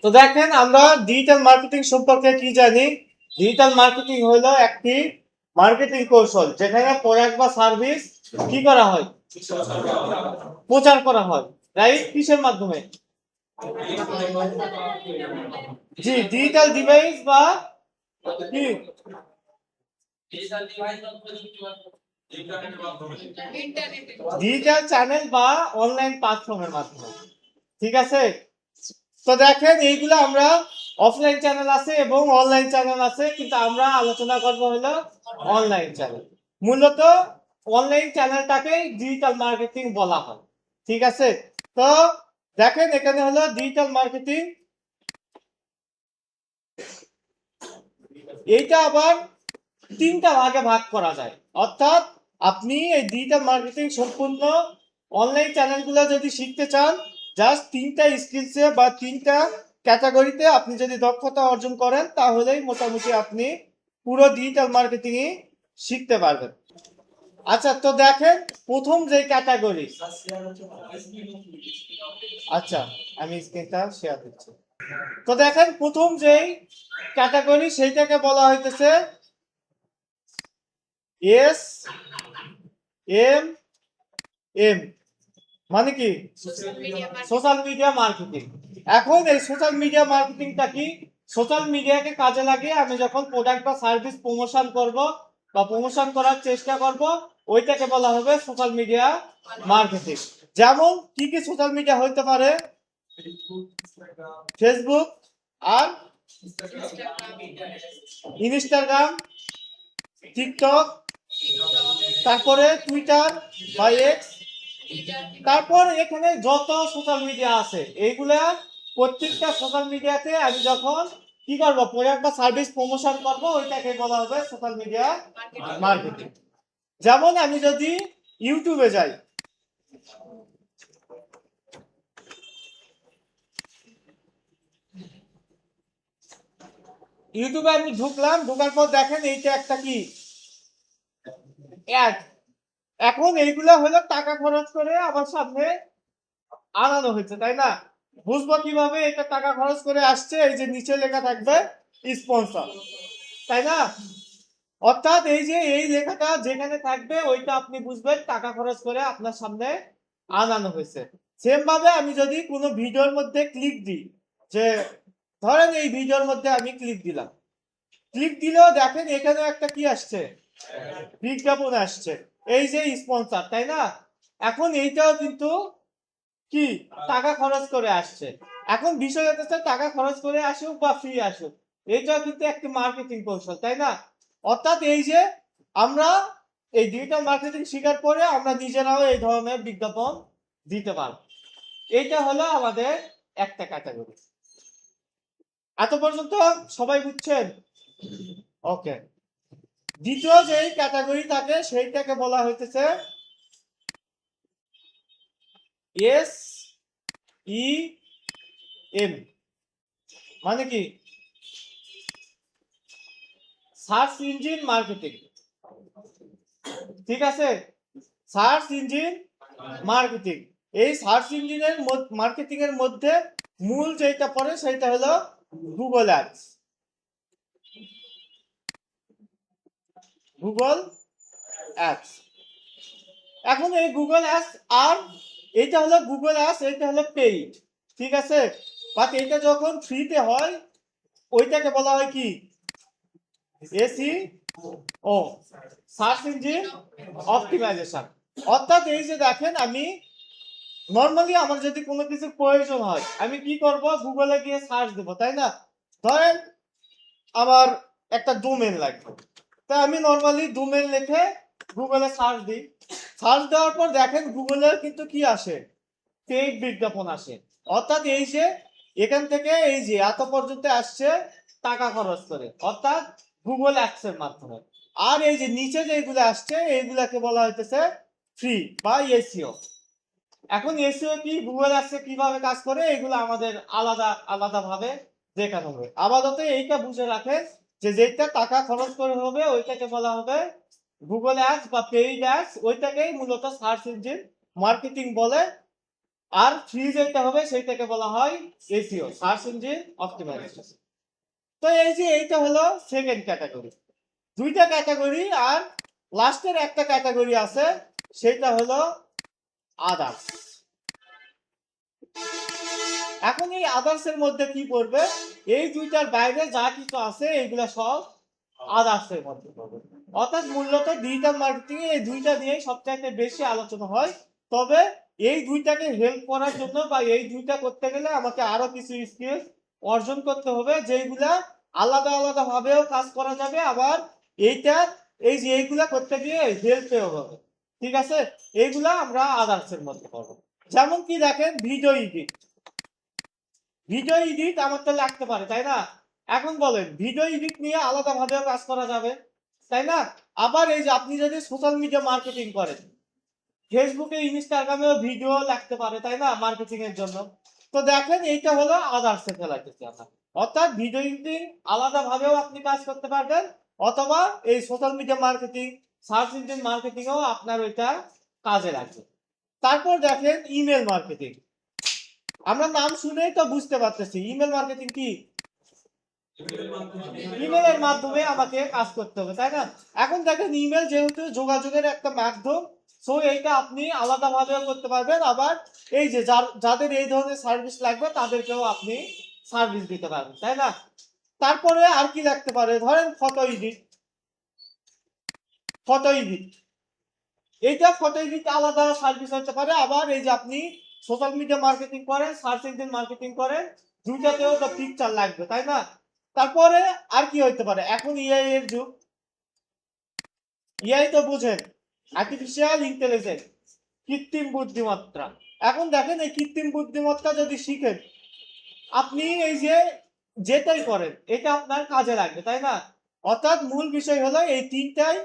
তো দেখেন আমরা ডিজিটাল মার্কেটিং সম্পর্কে কি জানি। ডিজিটাল মার্কেটিং হলো একটি মার্কেটিং কৌশল যেখানে প্রোডাক্ট বা সার্ভিস কি করা হয়, প্রচার করা হয়। রাইট? কিসের মাধ্যমে? জি, ডিজিটাল ডিভাইস বা কি ডিজিটাল চ্যানেল বা অনলাইন প্ল্যাটফর্মের মাধ্যমে। ঠিক আছে। তো দেখেন এইগুলো আমরা অফলাইন চ্যানেল আছে এবং অনলাইন চ্যানেল আছে, কিন্তু আমরা আলোচনা করবো হলো অনলাইন চ্যানেল। মূলত অনলাইন চ্যানেলটাকে ডিজিটাল মার্কেটিং বলা হয়। ঠিক আছে। তো দেখেন এখানে হলো ডিজিটাল মার্কেটিং, এইটা আবার তিনটা ভাগে ভাগ করা যায়। অর্থাৎ আপনি এই ডিজিটাল মার্কেটিং সম্পূর্ণ অনলাইন চ্যানেলগুলো যদি শিখতে চান, জাস্ট তিনটা স্কিলসে বা তিনটা ক্যাটাগরিতে আপনি যদি দক্ষতা অর্জন করেন, তাহলেই মোটামুটি আপনি পুরো ডিজিটাল মার্কেটিং শিখতে পারবেন। আচ্ছা, তো দেখেন প্রথম যে ক্যাটাগরি, আচ্ছা আমি স্ক্রিনটা শেয়ার করছি। তো দেখেন প্রথম যেই ক্যাটাগরি সেইটাকে বলা হইতেছে এস এম এম, মানে কি সোশ্যাল মিডিয়া মার্কেটিং। এখন এই সোশ্যাল মিডিয়া মার্কেটিংটা কি? সোশ্যাল মিডিয়াকে কাজে লাগিয়ে আমি যখন প্রোডাক্ট বা সার্ভিস প্রমোশন করব বা প্রমোশন করার চেষ্টা করব, ওইটাকে বলা হবে সোশ্যাল মিডিয়া মার্কেটিং। যেমন কি কি সোশ্যাল মিডিয়া হইতে পারে? ফেসবুক, আর ইনস্টাগ্রাম, টিকটক, তারপরে টুইটার বা এক্স, তারপর এখানে যত সোশ্যাল মিডিয়া আছে এইগুলা প্রত্যেকটা সোশ্যাল মিডিয়াতে আমি যখন কি করব, প্রোডাক্ট বা সার্ভিস প্রমোশন করব, ওইটাকে বলা হবে সোশ্যাল মিডিয়া মার্কেটিং। যেমন আমি যদি ইউটিউবে যাই, ইউটিউবে আমি ঢুকলাম, ঢোকার পর দেখেন এইটা একটা কি অ্যাড। এখন এইগুলা হলো টাকা খরচ করে আমার সামনে আনানো হয়েছে, তাই না? বুঝবো কিভাবে এটা টাকা খরচ করে আসছে? এই যে নিচে লেখা থাকবে স্পন্সর, তাই না? অর্থাৎ এই যে এই লেখাটা যেখানে থাকবে ওইটা আপনি বুঝবেন টাকা খরচ করে আপনার সামনে আনানো হয়েছে। সেম ভাবে আমি যদি কোনো ভিডিওর মধ্যে ক্লিক দিই, যে ধরেন এই ভিডিওর মধ্যে আমি ক্লিক দিলাম, ক্লিক দিলেও দেখেন এখানে একটা কি আসছে, বিজ্ঞাপন আসছে, এই যে স্পন্সর, তাই না? এখন এইটাও কিন্তু কি টাকা খরচ করে আসছে। এখন বিষয় হচ্ছে টাকা খরচ করে আসুক বা ফ্রি আসুক, এইটাও কিন্তু একটি মার্কেটিং কৌশল, তাই না? অর্থাৎ এই যে আমরা এই ডিজিটাল মার্কেটিং শেখার পরে আমরা নিজেরাও এই ধরনের বিজ্ঞাপন দিতে পারব। এইটা হলো আমাদের একটা ক্যাটাগরি। এত পর্যন্ত সবাই বুঝছেন? ওকে। দ্বিতীয় যে ক্যাটাগরি থাকে সেইটাকে বলা হইতেছে এস ই এম, মানে কি সার্চ ইঞ্জিন মার্কেটিং। ঠিক আছে, সার্চ ইঞ্জিন মার্কেটিং। এই সার্চ ইঞ্জিনের মার্কেটিং এর মধ্যে মূল যেটা পড়ে সেটা হলো গুগল অ্যাডস। Google ads. এখন এই গুগল অ্যাডস আর এটা হলো গুগল অ্যাডস, এটা হলো পেইড। ঠিক আছে, বাট এটা যখন ফ্রিতে হয় ওইটাকে বলা হয় কি এসি ও, সার্চ ইঞ্জিন অপটিমাইজেশন। অর্থাৎ এই যে দেখেন আমি নর্মালি আমার যদি কোনো কিছু প্রয়োজন হয় আমি কি করব, গুগলে গিয়ে সার্চ দেব, তাই না? ধরেন আমার একটা ডোমেন লাগবে, তাই আমি নর্মালি ডোমেন লিখে গুগলে সার্চ দিই। সার্চ দেওয়ার পর দেখেন গুগলের কিন্তু কি আসে, পেইড বিজ্ঞাপন আসে। অর্থাৎ এই যে এখান থেকে এই যে এত পর্যন্ত আসছে টাকা খরচ করে, অর্থাৎ গুগল অ্যাডস এর মাধ্যমে। আর এই যে নিচে যেগুলো আসছে এইগুলাকে বলা হইতেছে ফ্রি বা এসইও। এখন এসইও কি, গুগল অ্যাডসে কিভাবে কাজ করে, এগুলো আমাদের আলাদা আলাদা ভাবে দেখানো হবে। আপাতত এইটা বুঝে রাখেন যে যেটা টাকা খরচ করে হবে ওইটাকে বলা হবে গুগল অ্যাডস বা পেইড অ্যাডস, ওইটাকেই মূলত সার্চ ইঞ্জিন মার্কেটিং বলে। আর ফ্রি যেটা হবে সেইটাকে বলা হয় এসইও, সার্চ ইঞ্জিন অপটিমাইজেশন। তো এই যে এইটা হলো সেকেন্ড ক্যাটাগরি, দুইটা ক্যাটাগরি। আর লাস্টের একটা ক্যাটাগরি আছে, সেটা হলো আদার্স। এখন এই আদার্স এর মধ্যে কি পড়বে? এই দুইটার বাইরে যা কিছু আছে এইগুলা সব আদার্স এর মধ্যে পড়বে। অর্থাৎ মূলত ডিজিটাল মার্কেটিং এই দুইটা নিয়েই সবচাইতে বেশি আলোচনা হয়। তবে এই দুইটাকে হেল্প করার জন্য বা এই দুইটা করতে গেলে আমাকে আরো কিছু স্কিল অর্জন করতে হবে, যেগুলা আলাদা আলাদা ভাবেও কাজ করা যাবে, আবার এইটা এই যে এইগুলা করতে গিয়ে হেল্প পেও হবে। ঠিক আছে, এইগুলা আমরা আদার্স এর মধ্যে পড়বো। যেমন কি দেখেন, ভিডিও এডিট। ভিডিও এডিট আমার তো লাগতে পারে, তাই না? এখন বলেন, ভিডিও এডিট নিয়ে আলাদা ভাবে কাজ করা যাবে, তাই না? আবার এই যে আপনি যদি সোশ্যাল মিডিয়া মার্কেটিং করেন, ফেসবুকে ইনস্টাগ্রামেও ভিডিও লাগতে পারে, তাই না, মার্কেটিং এর জন্য। তো দেখেন, এইটা হলো আদার্স এ ফেলাইতেছি আমরা। অর্থাৎ ভিডিও এডিটিং আলাদা ভাবেও আপনি কাজ করতে পারবেন, অথবা এই social media marketing, search engine marketing এও আপনার ওইটা কাজে লাগবে। তারপর দেখেন ইমেল মার্কেটিং। আমরা নাম শুনেই তো বুঝতে পারতেছি ইমেল মার্কেটিং কি। ইমেলের মাধ্যমে আমাকে কাজ করতে হবে, তাই না? এখন দেখেন, ইমেল যেহেতু যোগাযোগের একটা মাধ্যম, সো এইটা আপনি আলাদা ভাবে করতে পারবেন। আবার এই যে যাদের এই ধরনের সার্ভিস লাগবে তাদেরকেও আপনি সার্ভিস দিতে পারবেন, তাই না? তারপরে আর কি লাগতে পারে? ধরেন ফটো এডিট। ফটো এডিট, এইটা ফটো এডিট আলাদা সার্ভিস হতে পারে। আবার এই যে আপনি সোশ্যাল মিডিয়া মার্কেটিং করেন, সার্চ ইঞ্জিন মার্কেটিং করেন, দুইটাতেও তো পিকচার লাগবে, তাই না? তারপরে আর কি হইতে পারে? এখন এআই এর যুগ। এআই তো বুঝেন, আর্টিফিশিয়াল ইন্টেলিজেন্স, কৃত্রিম বুদ্ধিমত্তা। এখন দেখেন, এই কৃত্রিম বুদ্ধিমত্তা যদি শিখেন, আপনি এই যে যেটাই করেন এটা আপনার কাজে লাগবে, তাই না? অর্থাৎ মূল বিষয় হলো এই তিনটাই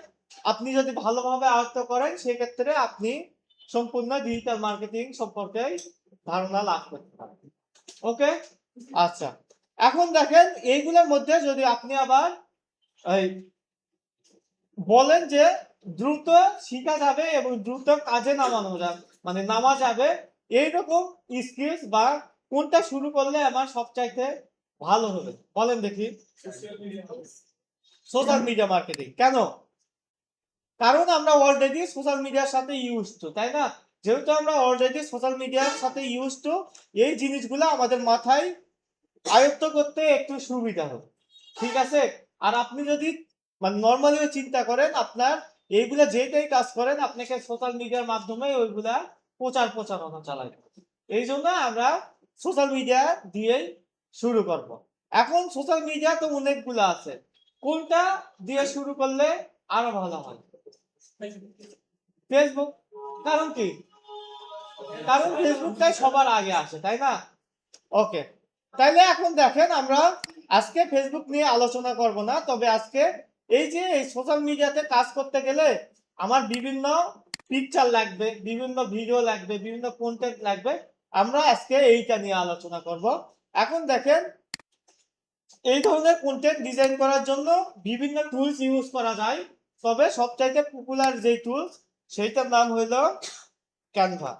আপনি যদি ভালোভাবে আয়ত্ত করেন, সেক্ষেত্রে আপনি সম্পূর্ণ ডিজিটাল মার্কেটিং সম্পর্কে ধারণা লাভ করতে পারবেন। ওকে, আচ্ছা। এখন দেখেন, এইগুলোর মধ্যে যদি আপনি আবার এই বলেন যে দ্রুত শিখা যাবে এবং দ্রুত কাজে নামানো যাবে, মানে নামা যাবে, এইরকম স্কিলস বা কোনটা শুরু করলে আমার সবচাইতে ভালো হবে, বলেন দেখি। Social media marketing. কেন? কারণ আমরা অলরেডি সোশ্যাল মিডিয়ার সাথে ইউজ টু, তাই না? যেহেতু আমরা অলরেডি সোশ্যাল মিডিয়ার সাথে ইউজ টু, এই জিনিসগুলো আমাদের মাথায় আয়ত্ত করতে একটু সুবিধা হবে। ঠিক আছে? আর আপনি যদি মানে নর্মালিও চিন্তা করেন, আপনার এইগুলা যেটাই কাজ করেন, আপনাকে সোশ্যাল মিডিয়ার মাধ্যমে ওইগুলা প্রচারণা চালাতে হবে। এই জন্য আমরা সোশ্যাল মিডিয়া দিয়েই শুরু করব। এখন সোশ্যাল মিডিয়া তো অনেকগুলো আছে, কোনটা দিয়ে শুরু করলে আরো ভালো হয়? ফেসবুক। কারণ কি? কারণ ফেসবুকটাই সবার আগে আসে, তাই না? ওকে, তাইলে এখন দেখেন, আমরা আজকে ফেসবুক নিয়ে আলোচনা করব না, তবে আজকে এই যে এই সোশ্যাল মিডিয়াতে কাজ করতে গেলে আমার বিভিন্ন পিকচার লাগবে, বিভিন্ন ভিডিও লাগবে, বিভিন্ন কন্টেন্ট লাগবে, আমরা আজকে এইটা নিয়ে আলোচনা করব। এখন দেখেন, এই ধরনের কন্টেন্ট ডিজাইন করার জন্য বিভিন্ন টুলস ইউজ করা যায়, তবে সবচাইতে পপুলার যে টুলস, সেইটার নাম হলো ক্যানভা।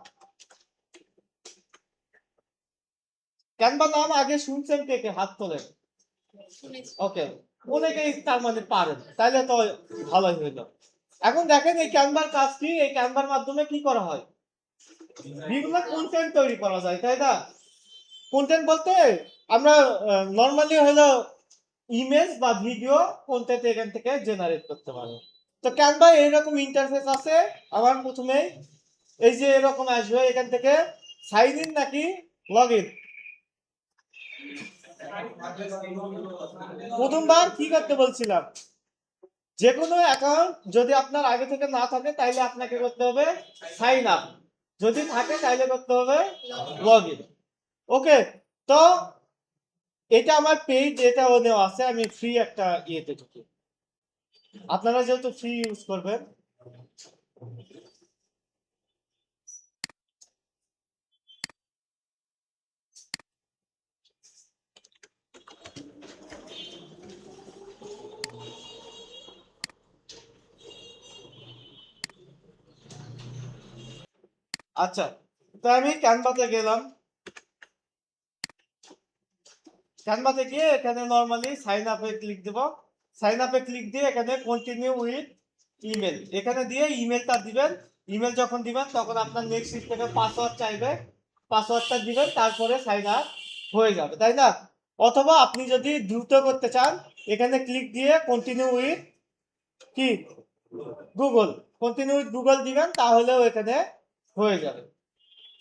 ক্যানভা নাম আগে শুনছেন কে কে? হাত তোলেন। ওকে, অনেকেই তার মানে পারেন, তাইলে তো ভালোই হইলো। এখন দেখেন, এই ক্যানভার কাজ কি? এই ক্যানভার মাধ্যমে কি করা হয়? বিভিন্ন কন্টেন্ট তৈরি করা যায়, তাই না? কন্টেন্ট বলতে আমরা নর্মালি হলো ইমেজ বা ভিডিও কন্টেন্ট এখান থেকে জেনারেট করতে পারি। তো ক্যানভা এইরকম ইন্টারফেস আছে। আমার প্রথমে এই যে এরকম আসবে, এখান থেকে সাইন ইন নাকি লগ ইন। প্রথমবার কি করতে বলছিলাম? যে কোনো অ্যাকাউন্ট যদি আপনার আগে থেকে না থাকে, তাইলে আপনাকে করতে হবে সাইন আপ। যদি থাকে তাইলে করতে হবে লগ ইন। ওকে, তো এটা আমার পেইড, এটাও নেওয়া আছে, আমি ফ্রি একটা ইয়েতে ঢুকি। আপনারা যেহেতু ফ্রি ইউজ করবেন। আচ্ছা, তো আমি ক্যানভাতে গেলাম, ক্যানভাতে গিয়ে এখানে নর্মালি সাইন আপে ক্লিক দেব। সাইন আপে ক্লিক দিয়ে এখানে কন্টিনিউ উইথ ইমেল এখানে দিয়ে ইমেলটা দিবেন। ইমেল যখন দিবেন তখন আপনার নেক্সট সিস্টেমে পাসওয়ার্ড চাইবে, পাসওয়ার্ডটা দিবেন, তারপরে সাইন আপ হয়ে যাবে, তাই না? অথবা আপনি যদি দ্রুত করতে চান এখানে ক্লিক দিয়ে কন্টিনিউ উইথ কি গুগল, কন্টিনিউ উইথ গুগল দিবেন, তাহলেও এখানে হয়ে যাবে।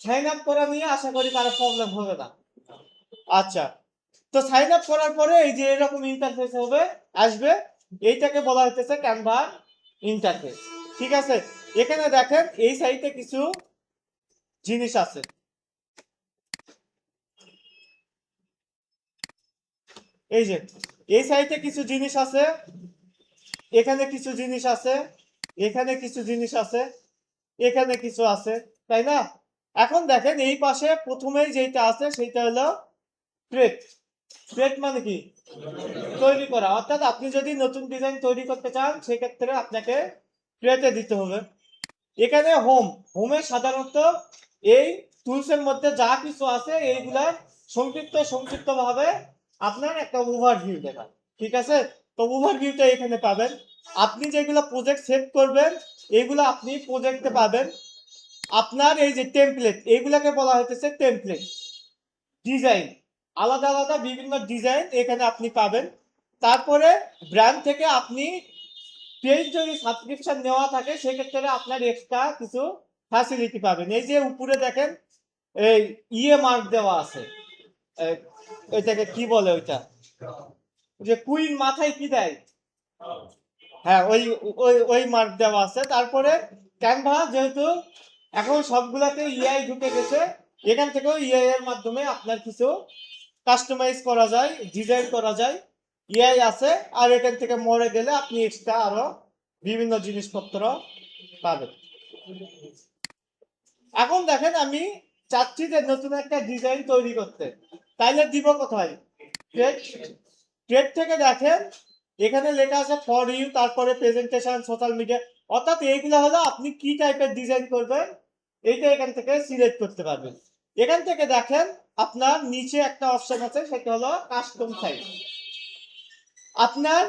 সাইন আপ করা নিয়ে আশা করি কারো প্রবলেম হবে না। আচ্ছা, তো সাইন আপ করার পরে এই যে এরকম ইন্টারফেস হবে, আসবে। এইটাকে বলা হইতেছে ক্যানভা ইন্টারফেস। ঠিক আছে, এখানে দেখেন এই সাইটে কিছু জিনিস আছে। এই যে এই সাইটে কিছু জিনিস আছে, এখানে কিছু জিনিস আছে, এখানে কিছু জিনিস আছে, এখানে কিছু আছে, তাই না? এখন দেখেন এই পাশে প্রথমেই যেটা আছে সেটা হলো ক্রিয়েট। ক্রিয়েট মানে কি? তৈরি করা। অর্থাৎ আপনি যদি নতুন ডিজাইন তৈরি করতে চান সেক্ষেত্রে আপনাকে ক্রিয়েটে দিতে হবে। এখানে হোমে সাধারণত এই টুলসের মধ্যে যা কিছু আছে এইগুলা সংক্ষিপ্ত ভাবে আপনার একটা ওভারভিউ দেখায়। ঠিক আছে, তো ওভারভিউটা এখানে পাবেন। আপনি যেগুলো প্রজেক্ট সেভ করবেন এগুলো আপনি প্রজেক্টে পাবেন। আপনার এই যে টেমপ্লেট, এগুলাকে বলা হইতেছে টেমপ্লেট ডিজাইন, আলাদা আলাদা বিভিন্ন ডিজাইন এখানে আপনি পাবেন। তারপরে ব্র্যান্ড থেকে আপনি পেজ যদি সাবস্ক্রিপশন নেওয়া থাকে সেক্ষেত্রে আপনার এক্সট্রা কিছু ফ্যাসিলিটি পাবেন। এই যে উপরে দেখেন এই মার্ক দেওয়া আছে, এটাকে কি বলে ওইটা, যে কুইন মাথায় কি দেয়, হ্যাঁ ওই ওই ওই মার্ক দেওয়া আছে। তারপরে ক্যানভা যেহেতু এখন সবগুলাতে ইআই ঢুকে গেছে, এখান থেকেও ইআই এর মাধ্যমে আপনার কিছু কাস্টমাইজ করা যায়, ডিজাইন করা যায়, ইআই আছে। আর এখান থেকে মরে গেলে আপনি এক্সট্রা আরো বিভিন্ন জিনিসপত্র পাবেন। এখন দেখেন আমি চাচ্ছি যে নতুন একটা ডিজাইন তৈরি করতে, তাইলে দিব কোথায়? ট্রেড থেকে দেখেন এখানে লেখা আছে ফর ইউ, তারপরে প্রেজেন্টেশন, সোশ্যাল মিডিয়া। অর্থাৎ এইগুলো হলো আপনি কি টাইপের ডিজাইন করবেন এইটা এখান থেকে সিলেক্ট করতে পারবেন। এখান থেকে দেখেন আপনার নিচে একটা অপশন আছে, সেটা হলো কাস্টম সাইজ। আপনার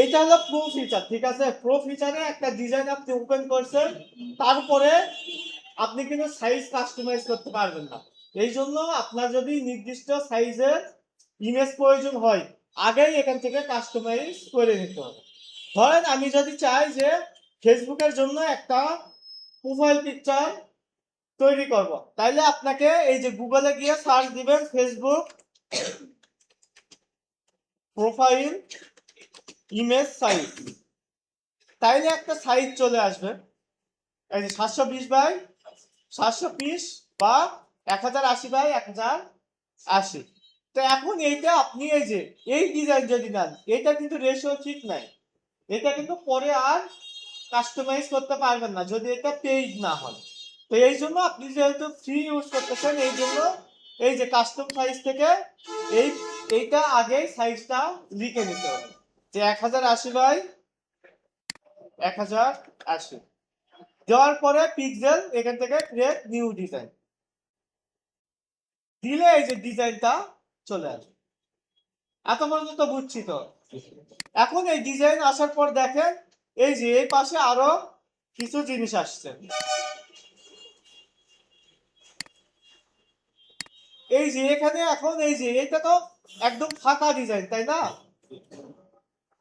এটা হলো প্রো ফিচার। ঠিক আছে, প্রো ফিচারে একটা ডিজাইন আপনি ওপেন করছেন, তারপরে আপনি কিন্তু সাইজ কাস্টমাইজ করতে পারবেন না। এই জন্য আপনার যদি নির্দিষ্ট সাইজের ইমেজ প্রয়োজন হয় আগেই এখান থেকে কাস্টমাইজ করে নিতে হবে। ধরেন আমি যদি চাই যে ফেসবুকের জন্য একটা প্রোফাইল পিকচার তৈরি করব, তাইলে আপনাকে এই যে গুগলে গিয়ে সার্চ দিবেন ফেসবুক প্রোফাইল ইমেজ সাইজ, তাইলে একটা সাইজ চলে আসবে। এই যে 720 বাই 720 বা 1080 বাই 1080। তো এখন এইটা আপনি এই যে এই ডিজাইন যদি নেন, এটা কিন্তু রেশিও ঠিক নাই, এটা কিন্তু পরে আর কাস্টমাইজ করতে পারবেন না যদি এটা পেইড না হয়। তো এই জন্য আপনি যেহেতু ফ্রি ইউজ করতেছেন, এই জন্য এই যে কাস্টম সাইজ থেকে এই এইটা আগে সাইজটা লিখে নিতে হবে যে 1080 বাই 1080। দেওয়ার পরে পিক্সেল এখান থেকে ক্রিয়েট নিউ ডিজাইন দিলে এই যে ডিজাইনটা চলে আসবে। এত পর্যন্ত বুঝছি তো? এখন এই ডিজাইন আসার পর দেখেন এই যে এই পাশে আরো কিছু জিনিস আসছে। এই যে এখানে এখন এই যে এটা তো একদম ফাঁকা ডিজাইন, তাই না?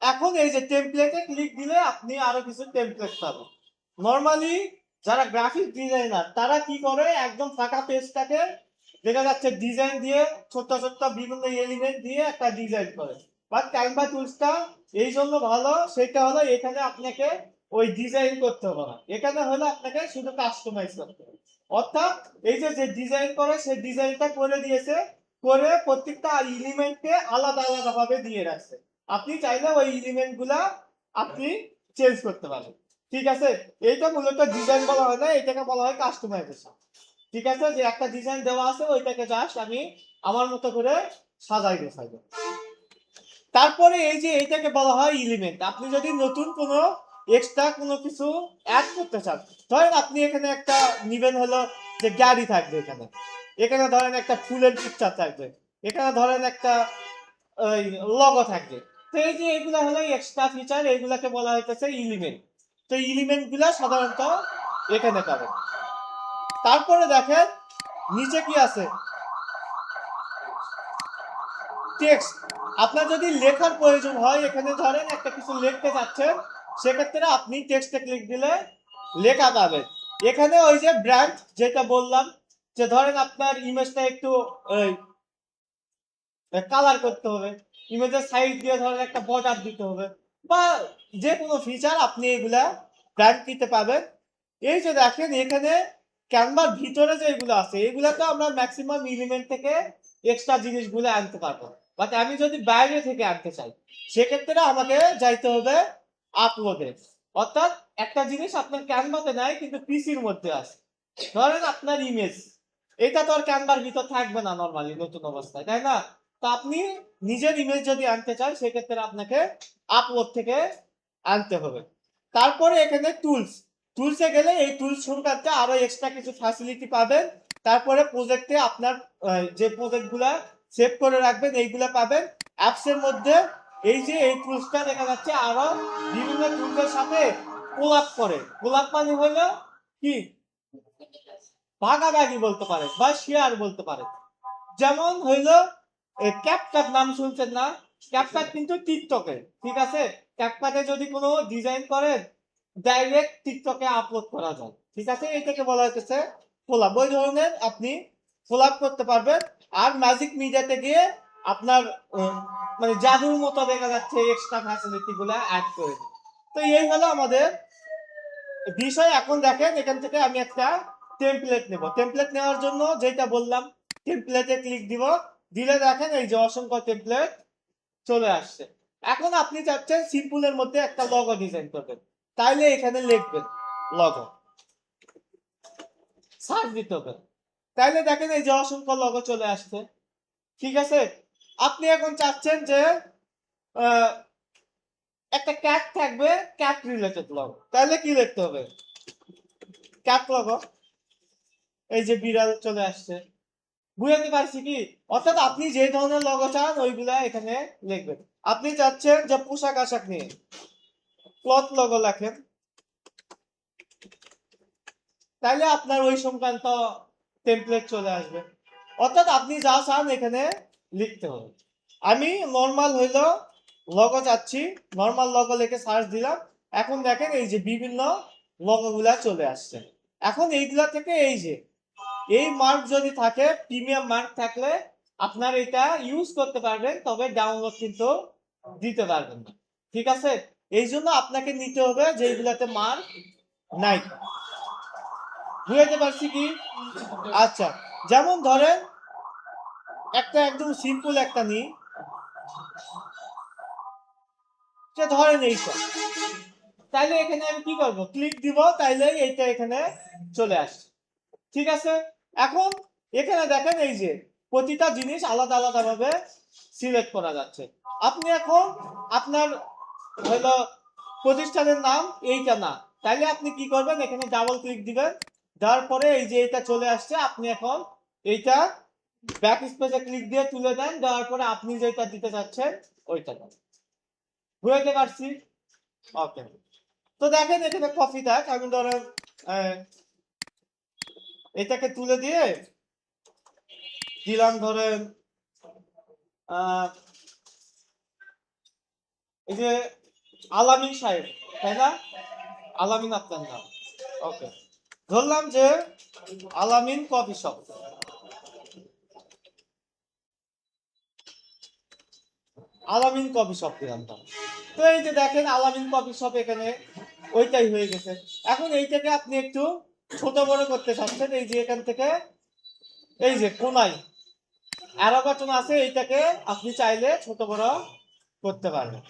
এখন এই যে টেমপ্লেটে ক্লিক দিলে আপনি আরো কিছু টেমপ্লেট পাবেন। নরমালি যারা গ্রাফিক ডিজাইনার তারা কি করে, একদম ফাঁকা পেজটাকে দেখা যাচ্ছে ডিজাইন দিয়ে ছোট্ট ছোট্ট বিভিন্ন এলিমেন্ট দিয়ে একটা ডিজাইন করে। বাট ক্যানভা টুলসটা এই জন্য ভালো, সেটা হলো এখানে আপনাকে ওই ডিজাইন করতে হবে না, এখানে হলো আপনাকে শুধু কাস্টমাইজ করতে হবে। অর্থাৎ এই যে যে ডিজাইন করে সেই ডিজাইনটা করে দিয়েছে, করে প্রত্যেকটা এলিমেন্টকে আলাদা আলাদা ভাবে দিয়ে রাখছে। আপনি চাইলে ওই এলিমেন্ট গুলা আপনি চেঞ্জ করতে পারেন। ঠিক আছে, এইটা মূলত ডিজাইন বলা হয় না, এটাকে বলা হয় কাস্টমাইজেশন। ঠিক আছে, যে একটা ডিজাইন দেওয়া আছে ওইটাকে জাস্ট আমি আমার মতো করে সাজাই গোছাই। তারপরে এই যে এইটাকে বলা হয় এলিমেন্ট। আপনি যদি নতুন কোনো এক্সট্রা কোনো কিছু অ্যাড করতে চান, ধরেন আপনি এখানে একটা নিবেন হলো যে গাড়ি থাকবে, এখানে এখানে ধরেন একটা ফুলের পিকচার থাকবে, এখানে ধরেন একটা ওই লগো থাকবে। তো এই যে এগুলা হলো এক্সট্রা ফিচার, এগুলাকে বলা হইতেছে এলিমেন্ট। তো এলিমেন্ট গুলা সাধারণত এখানে পাবেন। তারপরে দেখেন নিচে কি আছে, টেক্সট। আপনার যদি লেখার প্রয়োজন হয়, এখানে ধরেন একটা কিছু লিখতে চাচ্ছেন, সেক্ষেত্রে আপনি টেক্সটে ক্লিক দিলে লেখা পাবেন। এখানে ওই যে ব্র্যান্ড যেটা বললাম, যে ধরেন আপনার ইমেজটা একটু কালার করতে হবে, ইমেজের সাইড দিয়ে ধরেন একটা বর্ডার দিতে হবে, বা যে কোনো ফিচার আপনি এগুলা ব্র্যান্ড দিতে পাবেন। এই যে দেখেন এখানে ক্যানভার ভিতরে যে এগুলো আছে, এগুলা তো আমরা ম্যাক্সিমাম এলিমেন্ট থেকে এক্সট্রা জিনিসগুলো আনতে পারবো, বাট আমি যদি বাইরে থেকে আনতে চাই, সেক্ষেত্রে আমাকে যাইতে হবে আপলোডে। অর্থাৎ একটা জিনিস আপনার ক্যানভাতে নাই কিন্তু পিসির মধ্যে আছে, ধরেন আপনার ইমেজ, এটা তো আর ক্যানভার ভিতর থাকবে না নর্মালি নতুন অবস্থায়, তাই না? তো আপনি নিজের ইমেজ যদি আনতে চান, সেক্ষেত্রে আপনাকে আপলোড থেকে আনতে হবে। তারপরে এখানে টুলস, টুলসে গেলে এই টুলস সংক্রান্ত আরো এক্সট্রা কিছু ফ্যাসিলিটি পাবেন। তারপরে প্রজেক্টে আপনার যে প্রজেক্টগুলা সেভ করে রাখবেন এইগুলা পাবেন। অ্যাপসের মধ্যে এই যে এই টুলসটা দেখা যাচ্ছে আরো বিভিন্ন টুলসের সাথে কোলাপ করে। কোলাপ মানে হলো কি, ভাগাভাগি বলতে পারেন বা শেয়ার বলতে পারেন। যেমন হইলো ক্যাপকাট নাম শুনছেন না? ক্যাপকাট কিন্তু টিকটকে, ঠিক আছে? ক্যাপকাটে যদি কোনো ডিজাইন করেন, ডাইরেক্ট টিকটকে আপলোড করা যায়, ঠিক আছে? এটাকে বলা হচ্ছে কোলাব। ওই ধরনের আপনি কোলাব করতে পারবেন। আর ম্যাজিক মিডিয়াতে গিয়ে আপনার মানে জাদুর মতো দেখা যাচ্ছে এক্সট্রা ফ্যাসিলিটি গুলা অ্যাড করে। তো এই হলো আমাদের বিষয়। এখন দেখেন এখান থেকে আমি একটা টেমপ্লেট নেব। টেমপ্লেট নেওয়ার জন্য যেটা বললাম, টেমপ্লেটে ক্লিক দিব, দিলে দেখেন এই যে অসংখ্য টেমপ্লেট চলে আসছে। এখন আপনি চাচ্ছেন সিম্পলের মধ্যে একটা লগো ডিজাইন করবেন, তাইলে এখানে লিখবেন লগো, সার্চ দিতে হবে, তাইলে দেখেন এই যে অসংখ্য লগো চলে আসছে, ঠিক আছে? আপনি এখন চাচ্ছেন যে একটা ক্যাট থাকবে, ক্যাট রিলেটেড লগো, তাহলে কি লিখতে হবে? Cat logo. এই যে বিড়াল চলে আসছে, বুঝতে পারছি কি? অর্থাৎ আপনি যে ধরনের লগো চান ওইগুলা এখানে লিখবেন। আপনি চাচ্ছেন যে পোশাক আশাক নিয়ে, ক্লথ লগো লেখেন, তাইলে আপনার ওই সংক্রান্ত টেমপ্লেট চলে আসবে। অর্থাৎ আপনি যা চান এখানে লিখতে হবে। আমি নর্মাল হইলো লগো চাচ্ছি, নর্মাল লগো লিখে সার্চ দিলাম। এখন দেখেন এই যে বিভিন্ন লগো গুলা চলে আসছে। এখন এইগুলা থেকে এই যে এই মার্ক যদি থাকে, প্রিমিয়াম মার্ক থাকলে আপনার এটা ইউজ করতে পারবেন, তবে ডাউনলোড কিন্তু দিতে পারবেন না, ঠিক আছে? এই জন্য আপনাকে নিতে হবে যেগুলাতে মার্ক নাই। বুঝতে পারছি কি? আচ্ছা, যেমন ধরেন একটা একদম সিম্পল একটা নি, যে ধরেন এইটা, তাইলে এখানে আমি কি করব? ক্লিক দিব, তাইলে এইটা এখানে চলে আসছে, ঠিক আছে? এখন এখানে দেখেন এই যে প্রতিটা জিনিস আলাদা আলাদা ভাবে সিলেক্ট করা যাচ্ছে। আপনি এখন আপনার হলো প্রতিষ্ঠানের নাম এইটা না, তাইলে আপনি কি করবেন? এখানে ডাবল ক্লিক দিবেন, দেওয়ার পরে এই যে এটা চলে আসছে। আপনি এখন এইটা ব্যাক স্পেসে ক্লিক দিয়ে তুলে দেন, দেওয়ার পরে আপনি যেটা দিতে চাচ্ছেন ওইটা দেন। বুঝতে পারছি? ওকে। তো দেখেন এখানে কফি থাক, আমি ধরেন এটাকে তুলে দিয়ে দিলাম ধরেন এই যে আলামিন সাহেব, তাই না? আলামিন আপনার নাম, ওকে। ধরলাম যে আলামিন কফি শপ, আলামিন কফি শপ দিলাম। তো এই যে দেখেন আলামিন কফি শপ এখানে ওইটাই হয়ে গেছে। এখন এইটাকে আপনি একটু ছোট বড় করতে চাচ্ছেন, এই যে এখান থেকে এই যে কোনায় অ্যারো বাটন আছে, এইটাকে আপনি চাইলে ছোট বড় করতে পারবেন।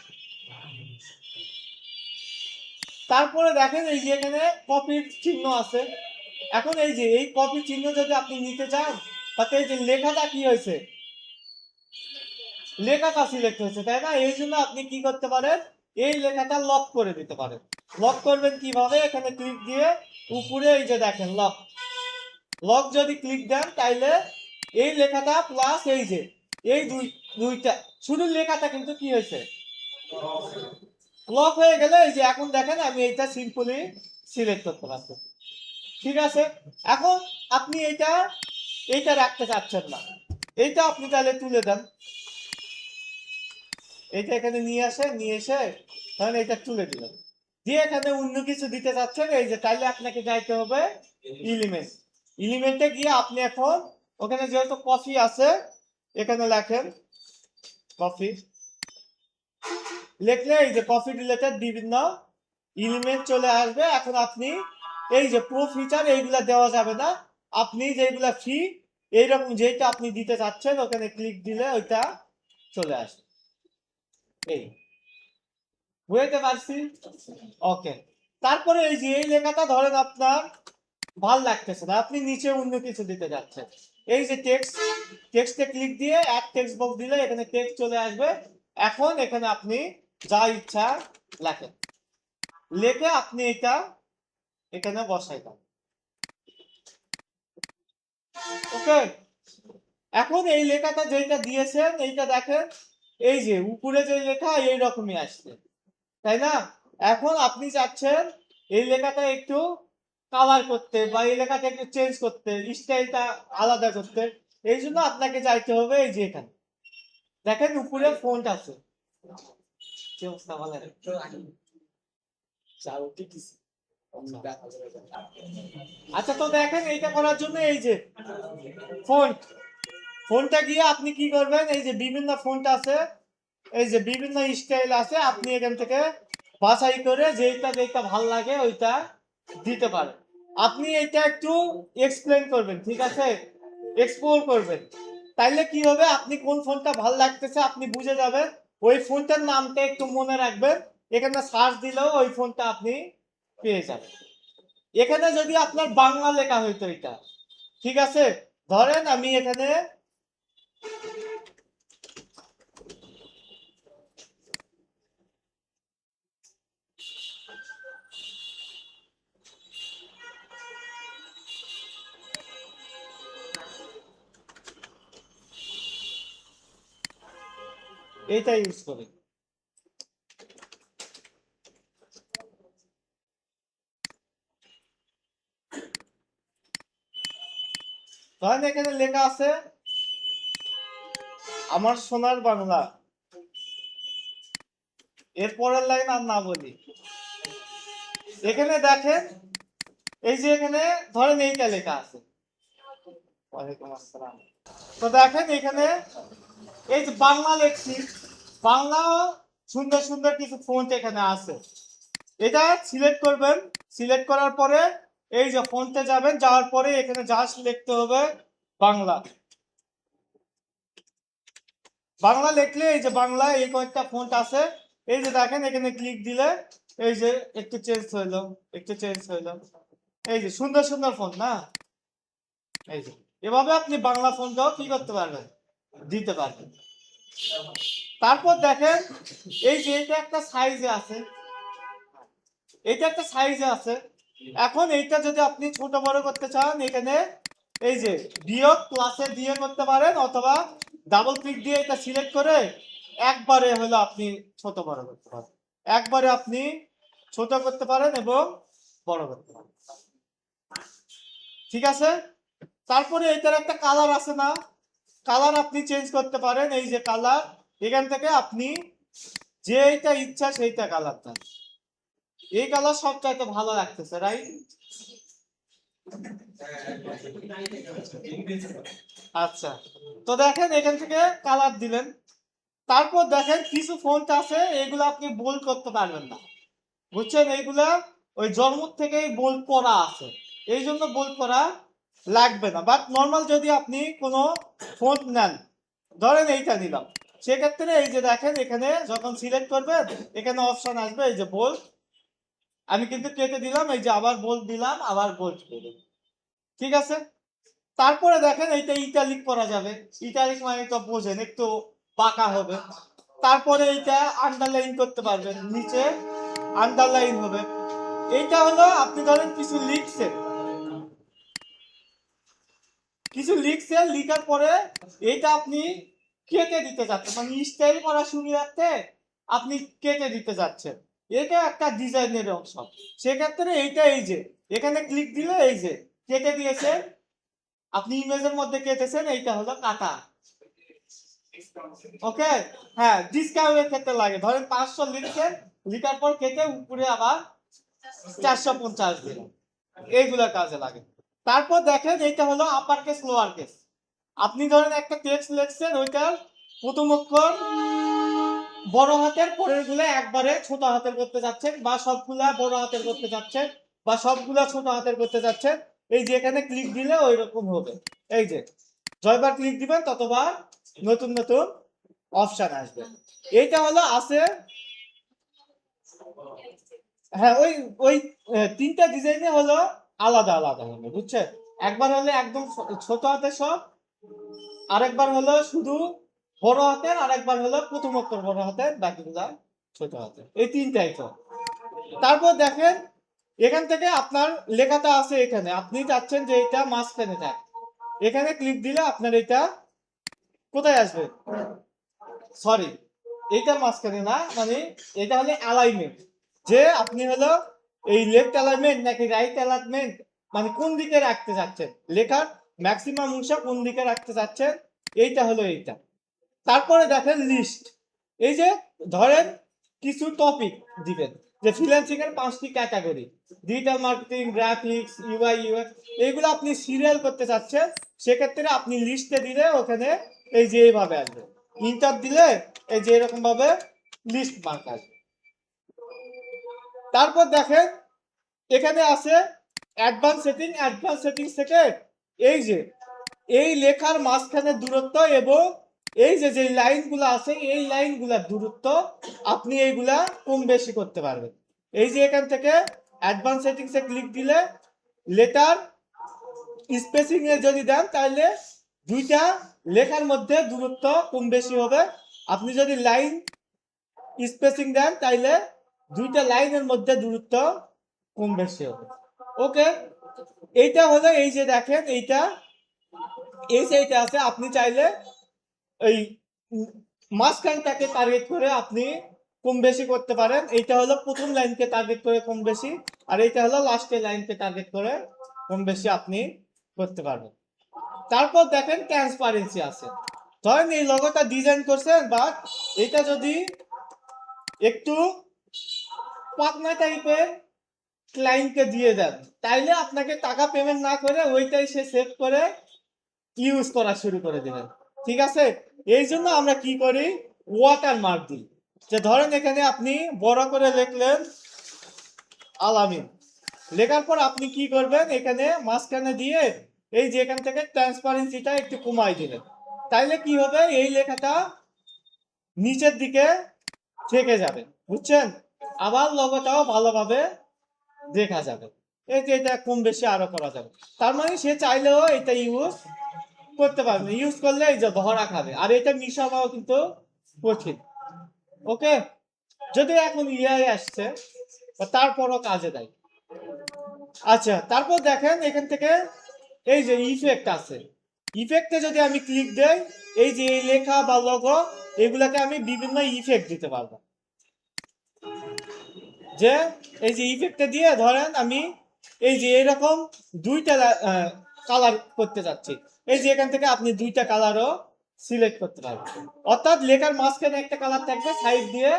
তারপরে দেখেন এই যে এখানে কপির চিহ্ন আছে। এখন এই যে এই কপি চিহ্ন যদি আপনি নিতে চান, তাতে এই যে লেখাটা কি হয়েছে, লেখাটা সিলেক্ট হয়েছে, তাই না? এই জন্য আপনি কি করতে পারেন? এই লেখাটা লক করে দিতে পারেন। লক করবেন কিভাবে? এখানে ক্লিক দিয়ে উপরে এই যে দেখেন লক, লক যদি ক্লিক দেন তাইলে এই লেখাটা প্লাস এই যে এই দুইটা শুধু লেখাটা কিন্তু কি হয়েছে, লক হয়ে গেলে এই যে এখন দেখেন আমি এইটা সিম্পলি সিলেক্ট করতে পারছি। ঠিক আছে, এখন আপনি এইটা রাখতে চাচ্ছেন না, এইটা আপনি তাহলে তুলে দেন, এইটা এখানে নিয়ে আসে, নিয়ে এসে তাহলে এটা তুলে দিলেন, দিয়ে এখানে অন্য কিছু দিতে চাচ্ছেন এই যে, তাইলে আপনাকে যাইতে হবে এলিমেন্ট, এলিমেন্টে গিয়ে আপনি এখন ওখানে যেহেতু কফি আছে এখানে লেখেন কফি, লিখলে এই যে কফি রিলেটেড বিভিন্ন এলিমেন্ট চলে আসবে। এখন আপনি এই যে প্রো ফিচার এইগুলা দেওয়া যাবে না, আপনি যেগুলা ফ্রি এইরকম যেটা আপনি দিতে চাচ্ছেন ওখানে ক্লিক দিলে ওইটা চলে আসবে। এই বুঝতে পারছি? ওকে, তারপরে এই যে এই লেখাটা ধরেন আপনার ভাল লাগতেছে না, আপনি নিচে অন্য কিছু দিতে যাচ্ছেন, এই যে টেক্সটে ক্লিক দিয়ে এক টেক্সট বক্স দিলে এখানে টেক্সট চলে আসবে। এখন এখানে আপনি যা ইচ্ছা লেখেন, লেখে আপনি এটা এখানে বসাইবেন। ওকে, এখন এই লেখাটা যেটা দিয়েছেন এইটা দেখেন এই যে উপরে যে লেখা এইরকমই আসছে, তাই না? এখন আপনি চাচ্ছেন এই লেখাটা একটু কালার করতে বা এই লেখাটা একটু চেঞ্জ করতে, স্টাইলটা আলাদা করতে, এই জন্য আপনাকে যাইতে হবে এই যে এখানে দেখেন উপরে ফন্ট আছে। কি অবস্থা বলেন? আচ্ছা, তো দেখেন এইটা করার জন্য এই যে ফন্ট, ফোনটা গিয়ে আপনি কি করবেন, এই যে বিভিন্ন ফন্ট আছে, এই যে বিভিন্ন স্টাইল আছে, আপনি এখান থেকে বাছাই করে যেটা যেটা ভাল লাগে ওইটা দিতে পারেন। আপনি এটা একটু এক্সপ্লেন করবেন, ঠিক আছে, এক্সপ্লোর করবেন, তাইলে কি হবে আপনি কোন ফোনটা ভাল লাগতেছে আপনি বুঝে যাবেন, ওই ফোনটার নামটা একটু মনে রাখবেন, এখানে সার্চ দিলেও ওই ফোনটা আপনি পেয়ে যাবেন। এখানে যদি আপনার বাংলা লেখা হইতো এটা, ঠিক আছে, ধরেন আমি এখানে এইটা ইউজ করি, ধরেন এখানে লেখা আছে আমার সোনার বাংলা, এর পরের লাইন আর না বলি, এখানে দেখেন এই যে এখানে ধরেন এইটা লেখা আছে, ওয়ালাইকুম আসসালাম, তো দেখেন এখানে এই যে বাংলা লেখছি, বাংলা সুন্দর সুন্দর কিছু ফন্ট এখানে আছে, এটা সিলেক্ট করবেন, সিলেক্ট করার পরে এই যে ফন্টে যাবেন, যাওয়ার পরে এখানে জাস্ট লিখতে হবে বাংলা, বাংলা লিখলে এই যে বাংলা এই কয়েকটা ফন্ট আছে, এই যে দেখেন এখানে ক্লিক দিলে এই যে একটু চেঞ্জ হইলো, একটু চেঞ্জ হইলো, এই যে সুন্দর সুন্দর ফন্ট না, এই যে এভাবে আপনি বাংলা ফন্টটাও কি করতে পারবেন, দিতে পারবেন। তারপর দেখেন এই যে এটা একটা সাইজে আছে, এটা একটা সাইজে আছে, এখন এইটা যদি আপনি ছোট বড় করতে চান এখানে এই যে বিয়োগ প্লাসে দিয়ে করতে পারেন, অথবা ডাবল ক্লিক দিয়ে এটা সিলেক্ট করে একবারে হলো আপনি ছোট বড় করতে পারেন, একবারে আপনি ছোট করতে পারেন এবং বড় করতে পারেন, ঠিক আছে। তারপরে এটার একটা কালার আছে না, কালার আপনি চেঞ্জ করতে পারেন, এই যে কালার, এখান থেকে আপনি যেটা ইচ্ছা সেইটা কালার দেন, এই কালার সবচাইতে ভালো লাগতেছে, রাইট? আচ্ছা, তো দেখেন এখান থেকে কালার দিলেন, তারপর দেখেন কিছু ফন্ট আছে এগুলো আপনি বোল্ড করতে পারবেন না, বুঝছেন, এইগুলা ওই জন্ম থেকেই বোল্ড করা আছে, এই জন্য বোল্ড করা লাগবে না, বাট নর্মাল যদি আপনি কোনো ফন্ট নেন, ধরেন এইটা নিলাম, সেক্ষেত্রে এই যে দেখেন এখানে যখন সিলেক্ট করবেন এখানে অপশন আসবে এই যে বোল্ড, আমি কিন্তু কেটে দিলাম, এই যে আবার বোল্ড দিলাম, আবার বোল্ড করে, ঠিক আছে। তারপরে দেখেন এইটা ইটালিক করা যাবে, ইটালিক মানে তো বোঝেন একটু বাঁকা হবে, তারপরে এইটা আন্ডারলাইন করতে পারবেন, নিচে আন্ডারলাইন হবে, এইটা হলো আপনি ধরেন কিছু লিখছেন লিখার পরে এইটা আপনি কেটে দিতে যাচ্ছেন, মানে স্টাইল করা সুবিধার্থে আপনি কেটে দিতে যাচ্ছেন। এটা একটা ডিজাইনের অংশ। সেক্ষেত্রে এইটা এই যে এখানে ক্লিক দিলে এই যে কেটে দিয়েছে, আপনি ইমেজের মধ্যে কেটেছেন, এইটা হলো কাটা। ওকে, হ্যাঁ, ডিসকাউন্টের ক্ষেত্রে লাগে, ধরেন 500 লিখছেন, লিখার পর কেটে উপরে আবার 450 দিলেন, এইগুলা কাজে লাগে। তারপর দেখেন এইটা হলো আপার কেস লোয়ার কেস। আপনি ধরেন একটা টেক্সট লিখছেন, ওইটার প্রথম অক্ষর বড় হাতের, পরের গুলো একবারে ছোট হাতের করতে যাচ্ছেন, বা সবগুলা বড় হাতের করতে যাচ্ছেন, বা সবগুলা ছোট হাতের করতে যাচ্ছেন, এই যে এখানে ক্লিক দিলে ওই রকম হবে। এই যে যতবার ক্লিক দিবেন ততবার নতুন নতুন অপশন আসবে। এইটা হলো আছে, হ্যাঁ, ওই ওই তিনটা ডিজাইনে হলো আলাদা আলাদা হবে, বুঝছেন? একবার হলে একদম ছোট হাতে সব, আরেকবার হলো শুধু বড় হাতের, আরেকবার হলো প্রথম অক্ষর বড় হাতের, বাকিগুলা ছোট হাতের, এই তিনটাই তো। তারপর দেখেন এখান থেকে আপনার লেখাটা আছে, এখানে আপনি চাচ্ছেন যে এটা মাঝখানে থাক, এখানে ক্লিক দিলে আপনার এটা কোথায় আসবে, সরি, এইটার মাঝখানে না, মানে এটা হলো অ্যালাইনমেন্ট, যে আপনি হলো এই লেফট অ্যালাইনমেন্ট নাকি রাইট অ্যালাইনমেন্ট, মানে কোন দিকে রাখতে চাচ্ছেন, লেখার ম্যাক্সিমাম অংশ কোন দিকে রাখতে চাচ্ছেন, এইটা হলো এইটা। তারপরে দেখেন লিস্ট, এই যে ধরেন কিছু টপিক দিবেন, যে ফ্রিল্যান্সিং এর 5টি category, digital marketing, graphics, UI UX, এইগুলো আপনি সিরিয়াল করতে চাচ্ছেন, সেক্ষেত্রে আপনি লিস্টে দিলে ওখানে এই যে এইভাবে আসবে, ইন্টার দিলে এই যে এরকম ভাবে লিস্ট মার্ক আসবে। তারপর দেখেন এখানে আছে অ্যাডভান্স সেটিংস থেকে এই যে এই লেখার মাঝখানে দূরত্ব এবং এই যে যে লাইনগুলো আছে এই লাইনগুলোর দূরত্ব আপনি এইগুলা কম বেশি করতে পারবেন। এই যে এখান থেকে অ্যাডভান্স সেটিংসে ক্লিক দিলে লেটার স্পেসিং এ যদি দেন তাহলে দুইটা লেখার মধ্যে দূরত্ব কম বেশি হবে। আপনি যদি লাইন স্পেসিং দেন তাহলে দুইটা লাইনের মধ্যে দূরত্ব কম বেশি হবে। ওকে, এইটা হলো এই যে দেখেন এইটা এই যে এইটা আছে, আপনি চাইলে এই মাঝখানটাকে টার্গেট করে আপনি কম বেশি করতে পারেন। এইটা হলো প্রথম লাইনকে টার্গেট করে কম বেশি, আর এইটা হলো লাস্টের লাইনকে টার্গেট করে কম বেশি আপনি করতে পারবেন। তারপর দেখেন ট্রান্সপারেন্সি আছে, ধরেন এই লোগোটা ডিজাইন করছেন, বাট এটা যদি একটু পাতলা টাইপের ক্লায়েন্টকে দিয়ে দেন, তাইলে আপনাকে টাকা পেমেন্ট না করে ওইটাই সে সেভ করে ইউজ করা শুরু করে দিবেন। ঠিক আছে, এই জন্য আমরা কি করি, ওয়াটার মার্ক দিই। যে ধরেন এখানে আপনি বড় করে লিখলেন আলামিন, লেখার পর আপনি কি করবেন, এখানে মাঝখানে দিয়ে এই যে এখান থেকে ট্রান্সপারেন্সিটা একটু কমাই দিলেন, তাইলে কি হবে, এই লেখাটা নিচের দিকে থেকে যাবে, বুঝছেন? আবার লোগোটাও ভালোভাবে দেখা যাবে। এই যে এটা কম বেশি আরো করা যাবে, তার মানে সে চাইলেও এটা ইউজ করতে পারবে, ইউজ করলে এই যে ধরা খাবে, আর এটা মিশানো কিন্তু কঠিন। ওকে, যদি এখন ইআই আসছে তারপরও কাজে দেয়। আচ্ছা, তারপর দেখেন এখান থেকে এই যে ইফেক্ট আছে, ইফেক্টে যদি আমি ক্লিক দেই, এই যে এই লেখা বা লোগো এগুলাকে আমি বিভিন্ন ইফেক্ট দিতে পারবো। যে এই যে ইফেক্টে দিয়ে ধরেন আমি এই যে এরকম দুইটা কালার করতে চাচ্ছি, এই যে এখান থেকে আপনি দুইটা কালারও সিলেক্ট করতে পারবেন, অর্থাৎ লেখার মাঝখানে একটা কালার থাকবে, সাইড দিয়ে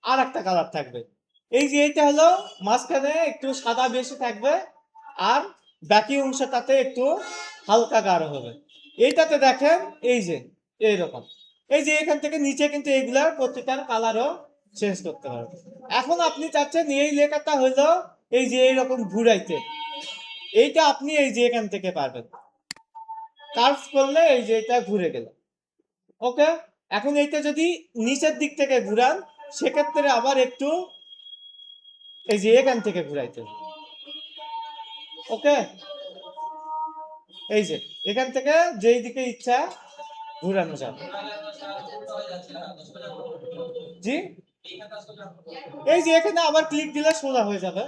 আর একটা কালার থাকবে। এই যে এইটা হলো মাঝখানে একটু সাদা বেশি থাকবে, আর বাকি অংশটাতে একটু হালকা গাঢ় হবে। এইটাতে দেখেন এই যে এইরকম, এই যে এখান থেকে নিচে কিন্তু এইগুলার প্রত্যেকটার কালারও চেঞ্জ করতে পারবে। এখন আপনি চাচ্ছেন এই লেখাটা হলো এই যে এইরকম ঘুরাইতে, এইটা আপনি এই যে এখান থেকে পারবেন, কার্ভ করলে এই যে এটা ঘুরে গেল। ওকে, এখন এইটা যদি নিচের দিক থেকে ঘুরান, সেক্ষেত্রে আবার একটু এই যে এখান থেকে ঘুরাইতে হবে। ওকে, এই যে এখান থেকে যেই দিকে ইচ্ছা ঘুরানো যাবে। জি, এই যে এখানে আবার ক্লিক দিলে সোজা হয়ে যাবে।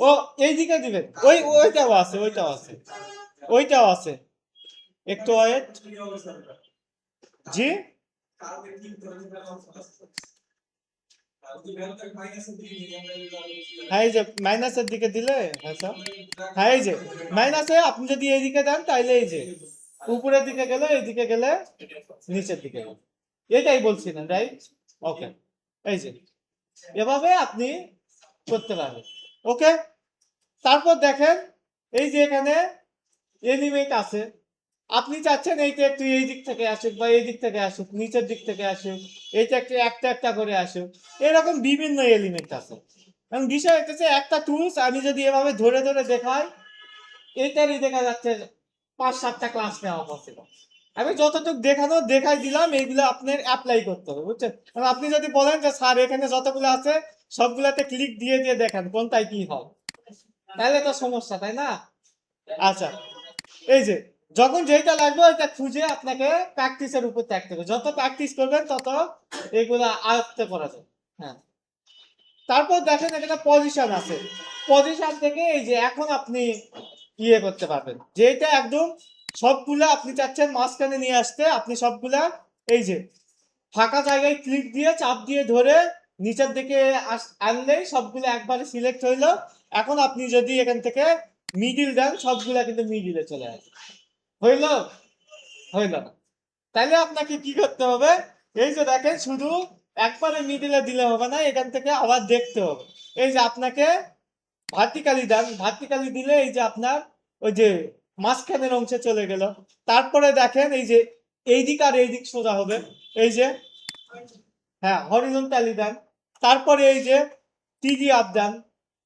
ও এইদিকে দিবেন, ওইটাও আছে, ওইটাও আছে, ওইটাও আছে, একটু ওয়েট। জি, হ্যাঁ এই যে মাইনাসের দিকে দিলে, হ্যাঁ স্যার, হ্যাঁ এই যে মাইনাসে আপনি যদি এইদিকে দেন তাইলে এই যে উপরের দিকে গেলে, এইদিকে গেলে নিচের দিকে গেলে, এটাই বলছিলেন রাইট? ওকে, এই যে এভাবে আপনি করতে পারবেন। ওকে, তারপর দেখেন এই যে এখানে এলিমেন্ট আছে, আপনি চাচ্ছেন এইটা একটু এই দিক থেকে আসুক বা এই দিক থেকে আসুক, নিচের দিক থেকে আসুক, এইটা একটু একটা একটা করে আসুক, এরকম বিভিন্ন এলিমেন্ট আছে। কারণ বিষয় হচ্ছে একটা টুলস আমি যদি এভাবে ধরে ধরে দেখাই, এইটারই দেখা যাচ্ছে 5-7টা ক্লাস নেওয়া পসিবল। আমি যতটুকু দেখাই দিলাম, এইগুলো আপনার অ্যাপ্লাই করতে হবে, বুঝছেন? কারণ আপনি যদি বলেন যে স্যার এখানে যতগুলো আছে সবগুলাতে ক্লিক দিয়ে দিয়ে দেখেন কোনটায় কি হয়, তাহলে তো সমস্যা, তাই না? আচ্ছা, এই যে যখন যেটা লাগবে ওইটা খুঁজে আপনাকে প্র্যাকটিসের উপর থাকতে হবে, যত প্র্যাকটিস করবেন তত এগুলা আয়ত্ত করা যায়। হ্যাঁ, তারপর দেখেন এখানে পজিশন আছে, পজিশন থেকে এই যে এখন আপনি ইয়ে করতে পারবেন, যেটা একদম সবগুলা আপনি চাচ্ছেন মাঝখানে নিয়ে আসতে, আপনি সবগুলা এই যে ফাঁকা জায়গায় ক্লিক দিয়ে চাপ দিয়ে ধরে নিচের দিকে আনলেই সবগুলো একবারে সিলেক্ট হইলো। এখন আপনি যদি এখান থেকে মিডিল দেন সবগুলা কিন্তু মিডিলে চলে আসে। হইল? হইল না? তাহলে আপনাকে কি করতে হবে? এই যে দেখেন শুধু একবারে মিডিলে দিলে হবে না, এখান থেকে আবার দেখতে হবে। এই যে আপনাকে ভার্টিক্যালি দেন, ভার্টিক্যালি দিলে এই যে আপনার ওই যে মাঝখানের অংশে চলে গেল। তারপরে দেখেন এই যে এই দিক আর এই দিক সোজা হবে, এই যে, হ্যাঁ হরিজন্টালি দেন, তারপরে এই যে টিডি আপ দেন,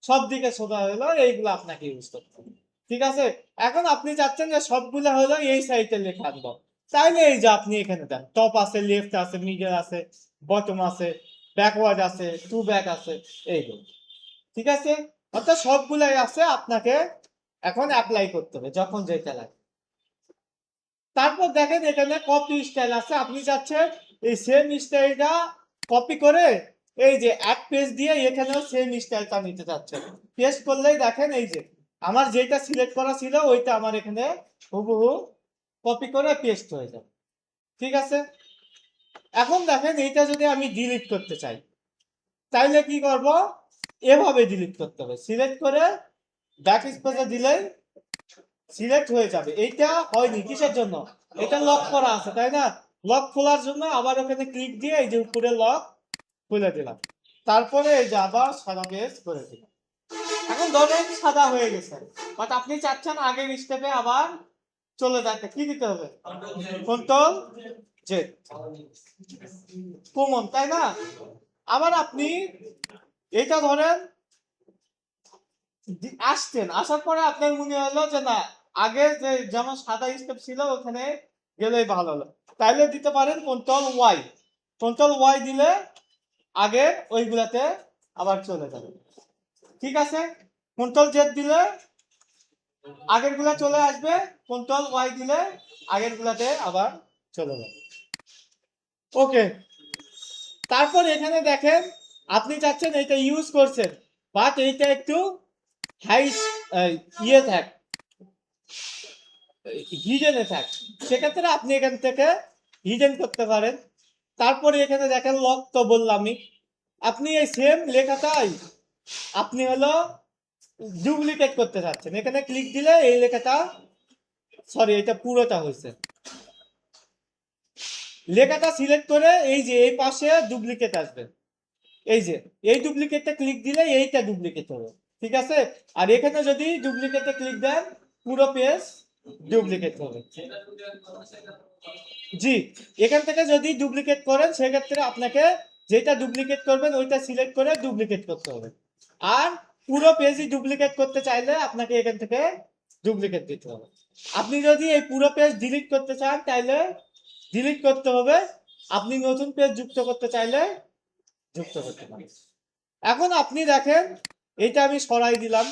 সব দিকে সোজা হলো, এইগুলো আপনাকে ইউজ করতে হবে। ঠিক আছে, এখন আপনি চাচ্ছেন যে সবগুলো হলো এই সাইডে লেখা আনবো, তাইলে এই যে আপনি এখানে দেন, টপ আছে, লেফট আছে, মিডল আছে, বটম আছে, ব্যাকওয়ার্ড আছে, টু ব্যাক আছে, এইগুলো। ঠিক আছে, অর্থাৎ সবগুলাই আছে, আপনাকে এখন অ্যাপ্লাই করতে হবে যখন যেটা লাগে। তারপর দেখেন এখানে কপি স্টাইল আছে, আপনি চাচ্ছেন এই সেম স্টাইলটা কপি করে এই যে এক পেজ দিয়ে এখানেও সেম স্টাইলটা নিতে চাচ্ছেন, পেস্ট করলেই দেখেন এই যে আমার যেটা সিলেক্ট করা ছিল ওইটা আমার এখানে হুবহু কপি করে পেস্ট হয়ে যাবে। ঠিক আছে, এখন দেখেন এইটা যদি আমি ডিলিট করতে চাই তাইলে কি করব? এভাবে ডিলিট করতে হবে, সিলেক্ট করে ব্যাক স্পেসে দিলেই সিলেক্ট হয়ে যাবে। এইটা হয়নি কিসের জন্য? এটা লক করা আছে, তাই না? লক খোলার জন্য আবার ওখানে ক্লিক দিয়ে এই যে উপরে লক খুলে দিলাম, তারপরে এই যে আবার সাদা পেজ করে দিলাম। এখন ধরেন সাদা হয়ে গেছে, বাট আপনি চাচ্ছেন আগের স্টেপে আবার চলে যেতে, কি দিতে হবে? কন্ট্রোল জেড, কমন, তাই না? আবার আপনি এটা ধরেন আসছেন, আসার পরে আপনার মনে হলো যে না, আগে যে যেমন সাদা স্টেপ ছিল ওখানে গেলেই ভালো হলো, তাইলে দিতে পারেন কন্ট্রোল ওয়াই, কন্ট্রোল ওয়াই দিলে আগে ওইগুলাতে আবার চলে যাবে। ঠিক আছে, কন্ট্রোল জেড দিলে আগের গুলা চলে আসবে, কন্ট্রোল ওয়াই দিলে আগের গুলাতে আবার চলে যাবে। ওকে, তারপর এখানে দেখেন আপনি চাচ্ছেন এটা ইউজ করছেন, বাট এইটা একটু হাই ইয়ে থাক, হিডেনে থাক, সেক্ষেত্রে আপনি এখান থেকে হিডেন করতে পারেন। তারপরে এখানে দেখেন লক তো বললামই, আপনি এই সেম লেখাটাই আপনি হলো ডুপ্লিকেট করতে চাচ্ছেন, এখানে ক্লিক দিলে এই লেখাটা, সরি এটা পুরোটা হয়েছে, লেখাটা সিলেক্ট করে এই যে এই পাশে ডুপ্লিকেট আসবে, এই যে এই ডুপ্লিকেটটা ক্লিক দিলে এইটা ডুপ্লিকেট হবে। ঠিক আছে, আর এখানে যদি ডুপ্লিকেটে ক্লিক দেন পুরো পেজ ডুপ্লিকেট হবে। জি, এখান থেকে যদি ডুপ্লিকেট করেন সেক্ষেত্রে আপনাকে যেটা ডুপ্লিকেট করবেন ওইটা সিলেক্ট করে ডুপ্লিকেট করতে হবে, আর পুরো পেজই ডুপ্লিকেট করতে চাইলে আপনাকে এখান থেকে ডুপ্লিকেট দিতে হবে। আপনি যদি এই পুরো পেজ ডিলিট করতে চান তাইলে ডিলিট করতে হবে, আপনি নতুন পেজ যুক্ত করতে চাইলে যুক্ত করতে পারেন। এখন আপনি দেখেন এটা আমি সরাই দিলাম,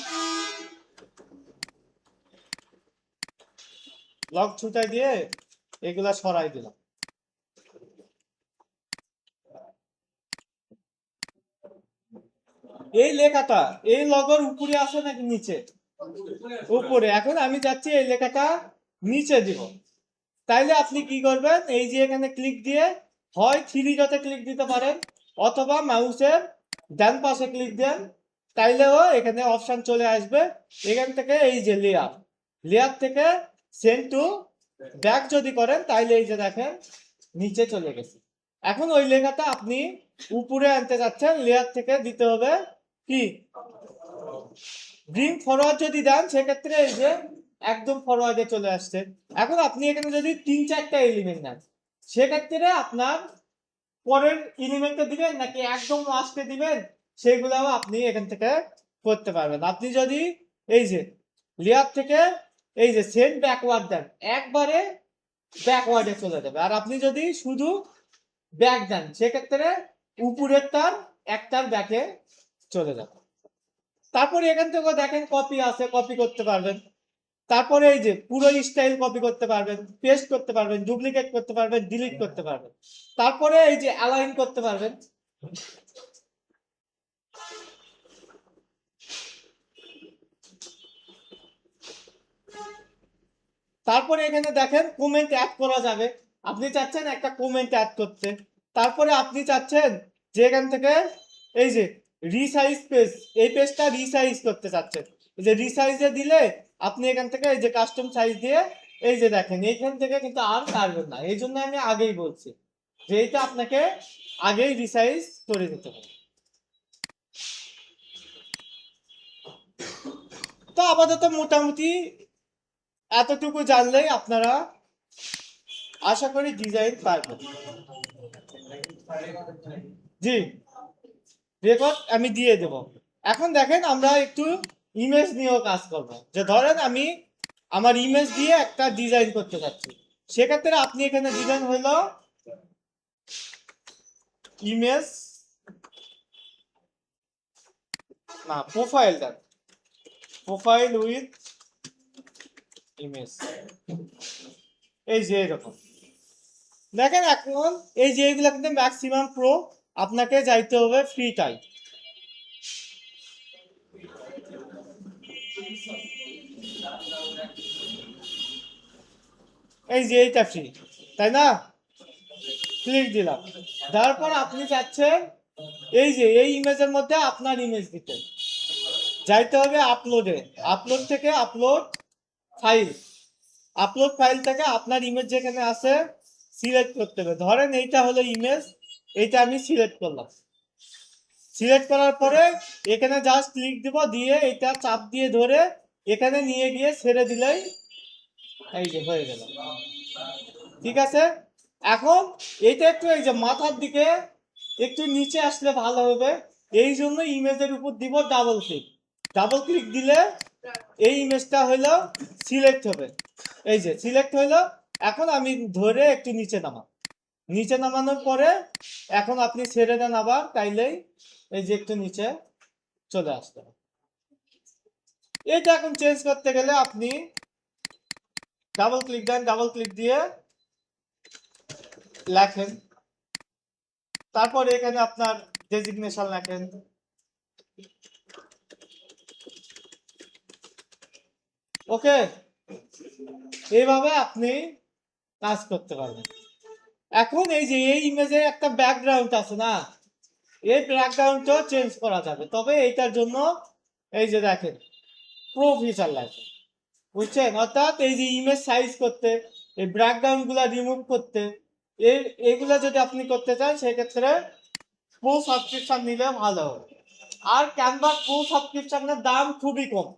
লক ছুটাই দিয়ে এগুলা সরাই দিলাম। এই লেখাটা এই লগোর উপরে আছে নাকি নিচে? উপরে। এখন আমি চাচ্ছি এই লেখাটা নিচে দিব। তাইলে আপনি কি করবেন, এই যে এখানে ক্লিক দিয়ে হয় থ্রি ডটে ক্লিক দিতে পারেন, অথবা মাউসের ডান পাশে ক্লিক দেন, তাইলেও এখানে অপশন চলে আসবে। এখান থেকে এই যে লেয়ার, লেয়ার থেকে সেন্ড টু ব্যাক যদি করেন তাইলে এই যে দেখেন নিচে চলে গেছে। এখন ওই লেখাটা আপনি উপরে আনতে চাচ্ছেন, লেয়ার থেকে দিতে হবে কি ব্রিং ফরওয়ার্ড যদি দেন সেক্ষেত্রে এই যে একদম ফরওয়ার্ডে চলে আসছে। এখন আপনি এখানে যদি 3-4টা এলিমেন্ট নেন সেক্ষেত্রে আপনার পরের এলিমেন্টে দিবেন নাকি একদম লাস্টে দিবেন সেগুলাও আপনি এখান থেকে করতে পারবেন। আপনি যদি এই যে লেয়ার থেকে এই যে সেন্ড ব্যাকওয়ার্ড দেন একবারে ব্যাকওয়ার্ডে চলে যাবে, আর আপনি যদি শুধু ব্যাক দেন সেক্ষেত্রে উপরের তার একটার ব্যাকে চলে যাবে। তারপরে এখান থেকে দেখেন কপি আছে, কপি করতে পারবেন। তারপরে এই যে পুরো স্টাইল কপি করতে পারবেন, পেস্ট করতে পারবেন, ডুপ্লিকেট করতে পারবেন, ডিলিট করতে পারবেন। তারপরে এই যে অ্যালাইন করতে পারবেন। তারপরে এখানে দেখেন কমেন্ট অ্যাড করা যাবে। আপনি চাচ্ছেন একটা কমেন্ট অ্যাড করতে, তারপরে আপনি চাচ্ছেন যে এখান থেকে এই যে রিসাইজ পেজ, এই পেজটা রিসাইজ করতে চাচ্ছেন, এই যে রিসাইজে দিলে আপনি এখান থেকে এই যে কাস্টম সাইজ দিয়ে এই যে দেখেন এইখান থেকে কিন্তু আর পারবেন না। এই জন্য আমি আগেই বলছি যে এইটা আপনাকে আগেই রিসাইজ করে দিতে হবে। তো আপাতত মোটামুটি এতটুকু জানলেই আপনারা আশা করি ডিজাইন পারবেন। জি, রেকর্ড আমি দিয়ে দেব। এখন দেখেন আমরা একটু ইমেজ নিয়েও কাজ করব। যে ধরেন আমি আমার ইমেজ দিয়ে একটা ডিজাইন করতে যাচ্ছি, সেক্ষেত্রে আপনি এখানে ডিজাইন হলো ইমেজ না প্রোফাইল দেন, প্রোফাইল উইথ ইমেজ, এই যে এরকম দেখেন। এখন এই যে এইগুলা কিন্তু ম্যাক্সিমাম প্রো, আপনাকে যাইতে হবে ফ্রি টাইম। এই যে এইটা ফ্রি, তাই না? ক্লিক দিলাম, তারপর আপনি চাচ্ছেন এই যে এই ইমেজের মধ্যে আপনার ইমেজ দিতে, যাইতে হবে আপলোডে, আপলোড থেকে আপলোড ফাইল, আপলোড ফাইল থেকে আপনার ইমেজ যেখানে আছে সিলেক্ট করতে হবে। ধরেন এইটা হলো ইমেজ, এইটা আমি সিলেক্ট করলাম। সিলেক্ট করার পরে এখানে জাস্ট ক্লিক দিব, দিয়ে এটা চাপ দিয়ে ধরে এখানে নিয়ে গিয়ে ছেড়ে দিলেই এই যে হয়ে গেল। ঠিক আছে, এখন এইটা একটু এই যে মাথার দিকে একটু নিচে আসলে ভালো হবে। এই জন্য ইমেজের উপর দিব ডাবল ক্লিক, ডাবল ক্লিক দিলে এই ইমেজটা হইলো সিলেক্ট হবে। এই যে সিলেক্ট হইলো। এখন আমি ধরে একটু নিচে নামা, নিচে নামানোর পরে এখন আপনি ছেড়ে দেন আবার, তাইলেই এই যে একটু নিচে চলে আসতে হবে। এটা এখন চেঞ্জ করতে গেলে আপনি ডাবল ক্লিক দেন, ডাবল ক্লিক দিয়ে লেখেন, তারপর এখানে আপনার ডেজিগনেশন লেখেন। ওকে, এইভাবে আপনি কাজ করতে পারবেন। এখন এই যে এই ইমেজে একটা ব্যাকগ্রাউন্ড আছে না, এই ব্যাকগ্রাউন্ডটাও চেঞ্জ করা যাবে, তবে এইটার জন্য এই যে দেখেন প্রো ফিচার লাগবে, বুঝছেন? অর্থাৎ এই যে ইমেজ সাইজ করতে, এই ব্যাকগ্রাউন্ড গুলা রিমুভ করতে, এইগুলা যদি আপনি করতে চান সেক্ষেত্রে প্রো সাবস্ক্রিপশন নিলে ভালো হবে। আর ক্যানভা প্রো সাবস্ক্রিপশনের দাম খুবই কম,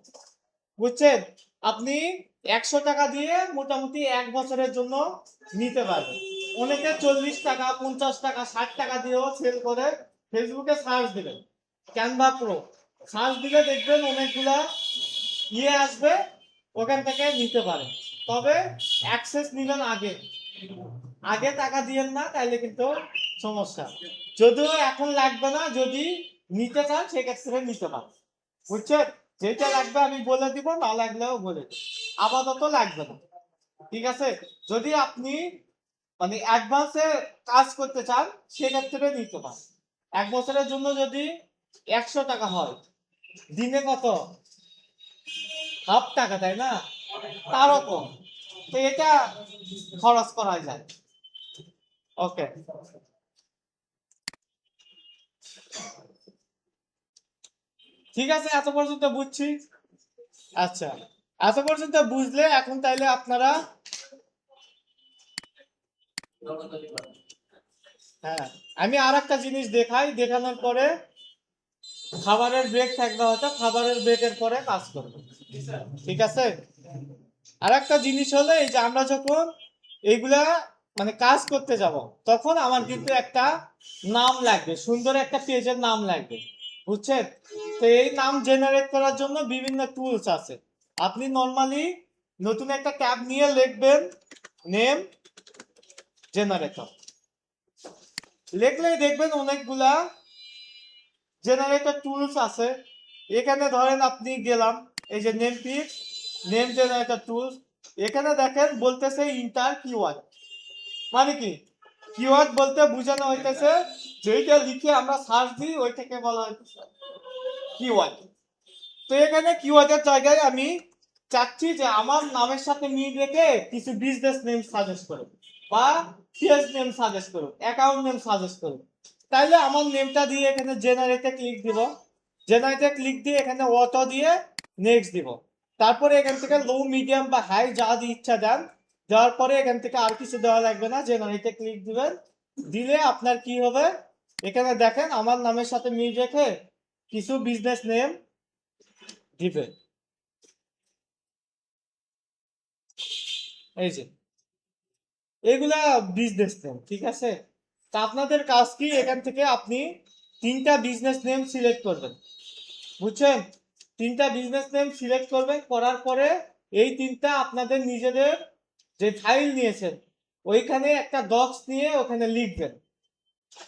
বুঝছেন? আপনি 100 টাকা দিয়ে মোটামুটি 1 বছরের জন্য নিতে পারবেন। অনেকে 40 টাকা, 50 টাকা, 60 টাকা দিয়েও সেল করে। ফেসবুকে সার্চ দিবেন ক্যানভা প্রো, সার্চ দিলে দেখবেন অনেকগুলা আসবে, ওখান থেকে নিতে পারেন। তবে অ্যাক্সেস নিবেন আগে, আগে টাকা দিয়েন না, তাইলে কিন্তু সমস্যা। যদিও এখন লাগবে না, যদি নিতে চান সেক্ষেত্রে নিতে পারেন, বুঝছেন? যেটা লাগবে আমি বলে দিব, না লাগলেও বলে দিব, আপাতত লাগবে না। ঠিক আছে, যদি আপনি মানে অ্যাডভান্সে কাজ করতে চান সেক্ষেত্রে নিতে পারেন। 1 বছরের জন্য যদি 100 টাকা হয়, দিনে কত? হাফ টাকা, তাই না? তারও কম। তো এটা খরচ করা যায়। ওকে, ঠিক আছে, এত পর্যন্ত বুঝছি। আচ্ছা, এত পর্যন্ত বুঝলে এখন তাইলে আপনারা, হ্যাঁ, আমি আর একটা জিনিস দেখাই, দেখানোর পরে খাবারের ব্রেক থাকবে, হয়তো খাবারের ব্রেকের পরে কাজ করবো, ঠিক আছে? আর একটা জিনিস হলো, এই যে আমরা যখন এইগুলা মানে কাজ করতে যাব, তখন আমার কিন্তু একটা নাম লাগবে, সুন্দর একটা পেজের নাম লাগবে, বুঝছেন? তো এই নাম জেনারেট করার জন্য বিভিন্ন টুলস আছে। আপনি নর্মালি নতুন একটা ট্যাব নিয়ে লিখবেন নেম জেনারেটর, লিখলেই দেখবেন অনেকগুলা জেনারেটর টুলস আছে। এখানে ধরেন আপনি গেলাম, এই যে name pick, name generator tools, এখানে দেখেন বলতেছে ইন্টার কিওয়ার্ড। মানে কি? কিওয়ার্ড বলতে বোঝানো হইতেছে যেইটা লিখে আমরা সার্চ দিই ওইটাকে বলা হইতেছে কিওয়ার্ড। তো এখানে কিওয়ার্ডের জায়গায় আমি চাচ্ছি যে আমার নামের সাথে মিল রেখে কিছু বিজনেস নেম সাজেস্ট করুন, বা পেজ নেম সাজেস্ট করুন, অ্যাকাউন্ট নেম সাজেস্ট করুন। তাইলে আমার নেমটা দিয়ে এখানে জেনারেটে ক্লিক দিব, জেনারেটে ক্লিক দিয়ে এখানে অটো দিয়ে নেক্সট দিব। তারপরে এখান থেকে লো মিডিয়াম বা হাই যা দিয়ে ইচ্ছা দেন, দেওয়ার পরে এখান থেকে আর কিছু দেওয়া লাগবে না, জেনারেটে ক্লিক দিবেন। দিলে আপনার কি হবে, এখানে দেখেন আমার নামের সাথে মিল রেখে কিছু বিজনেস নেম দিবে। এই যে এগুলা বিজনেস নেম, ঠিক আছে? তা আপনাদের কাজ কি, এখান থেকে আপনি 3টা বিজনেস নেম সিলেক্ট করবেন, বুঝছেন? 3টা বিজনেস নেম সিলেক্ট করবেন, করার পরে এই 3টা আপনাদের নিজেদের যে ফাইল নিয়েছেন ওইখানে একটা ডক্স নিয়ে ওখানে লিখবেন,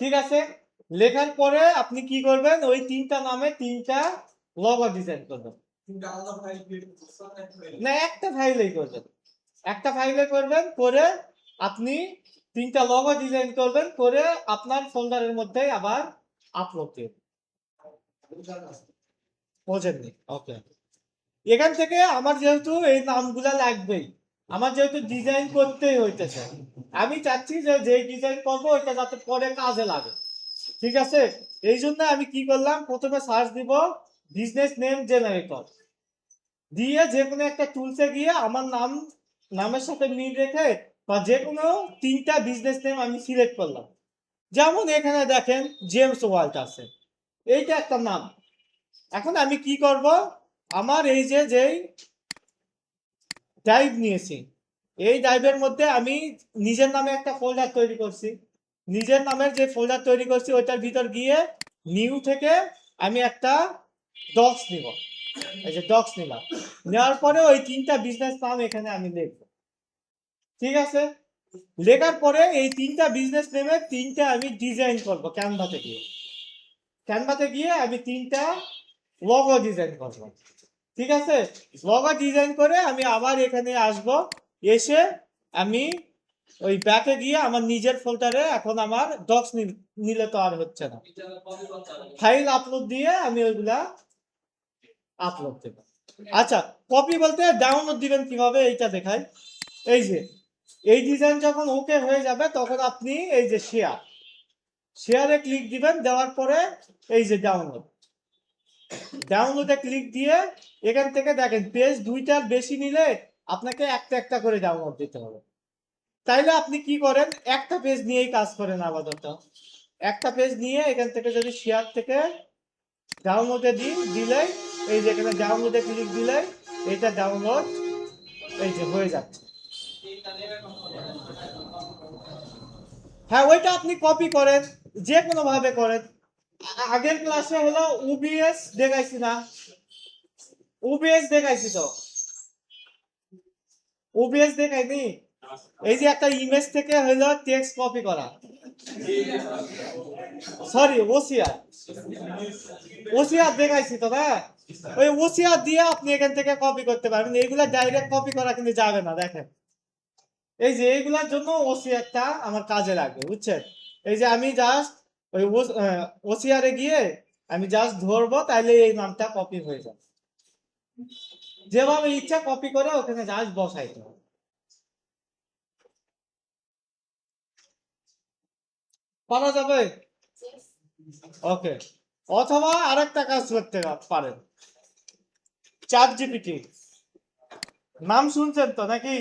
ঠিক আছে? লেখার পরে আপনি কি করবেন, ওই 3টা নামে 3টা লগো ডিজাইন করবেন। না, একটা ফাইলেই করবেন, একটা ফাইলে করবেন, করে আপনি 3টা লগো ডিজাইন করবেন, করে আপনার ফোল্ডারের মধ্যে আবার আপলোড দিবেন। বোঝেননি? ওকে। এখান থেকে আমার যেহেতু এই নামগুলা লাগবেই, আমার যেহেতু ডিজাইন করতেই হইতেছে, আমি চাচ্ছি যে যে ডিজাইন করবো ওইটা যাতে পরে কাজে লাগে, ঠিক আছে? এই জন্য আমি কি করলাম, প্রথমে সার্চ দিব বিজনেস নেম জেনারেটর, দিয়ে যে কোনো একটা টুলসে গিয়ে আমার নামের সাথে মিল রেখে বা যে কোনো 3টা বিজনেস নেম আমি সিলেক্ট করলাম। যেমন এখানে দেখেন জেমস ওয়াল্ট আছে, এইটা একটা নাম। এখন আমি কি করব, আমার এই যে যেই ড্রাইভ নিয়েছি, এই ড্রাইভের মধ্যে আমি নিজের নামে একটা ফোল্ডার তৈরি করছি, নিজের নামের যে ফোল্ডার তৈরি করছি ওইটার ভিতর গিয়ে নিউ থেকে আমি একটা ডক্স নিব, এই যে ডক্স নিলাম, নেওয়ার পরে ওই 3টা বিজনেস নাম এখানে আমি লিখব, ঠিক আছে? লেখার পরে এই 3টা বিজনেস নেমে 3টা আমি ডিজাইন করব, ক্যানভাতে গিয়ে, ক্যানভাতে গিয়ে আমি 3টা লগো ডিজাইন করব, ঠিক আছে? লগো ডিজাইন করে আমি আবার এখানে আসব, এসে আমি ওই ব্যাকে গিয়ে আমার নিজের ফোল্ডারে, এখন আমার ডক্স নিলে তো আর হচ্ছে না, ফাইল আপলোড দিয়ে আমি ওইগুলা আপলোড দেব। আচ্ছা, কপি বলতে ডাউনলোড দিবেন কিভাবে এইটা দেখাই। এই যে এই ডিজাইন যখন ওকে হয়ে যাবে তখন আপনি এই যে শেয়ারে ক্লিক দিবেন, দেওয়ার পরে এই যে ডাউনলোডে ক্লিক দিয়ে এখান থেকে দেখেন পেজ 2টার বেশি নিলে আপনাকে একটা একটা করে ডাউনলোড দিতে হবে। তাইলে আপনি কি করেন, একটা পেজ নিয়েই কাজ করেন আপাতত, একটা পেজ নিয়ে এখান থেকে যদি শেয়ার থেকে ডাউনলোডে দিলে এই যে এখানে ডাউনলোডে ক্লিক দিলে এটা ডাউনলোড এই যে হয়ে যাচ্ছে। হ্যাঁ, ওইটা আপনি কপি করেন, যে কোনো ভাবে করেন। আগের ক্লাসে হলো ওবিএস দেখাইছি না, ওবিএস দেখাইছি তো, ওবিএস দেখাইনি? এই যে একটা ইমেজ থেকে হলো টেক্সট কপি করা, সরি ওসিআর, ওসিআর দেখাইছি তো না? ওই ওসিআর দিয়ে আপনি এখান থেকে কপি করতে পারবেন, এইগুলা ডাইরেক্ট কপি করা কিন্তু যাবে না। দেখেন এই যে এইগুলার জন্য ওসিআরটা আমার কাজে লাগবে, বুঝছেন? এই যে আমি জাস্ট ওই ওসিআরে গিয়ে আমি জাস্ট ধরবো, তাইলে এই নামটা কপি হয়ে যাবে। যেভাবে ইচ্ছা কপি করে ওখানে জাস্ট বসাইতে হবে। পারা যাবে? ওকে। অথবা আরেকটা কাজ করতে পারেন, চ্যাট জিপিটি। নাম শুনছেন তো নাকি?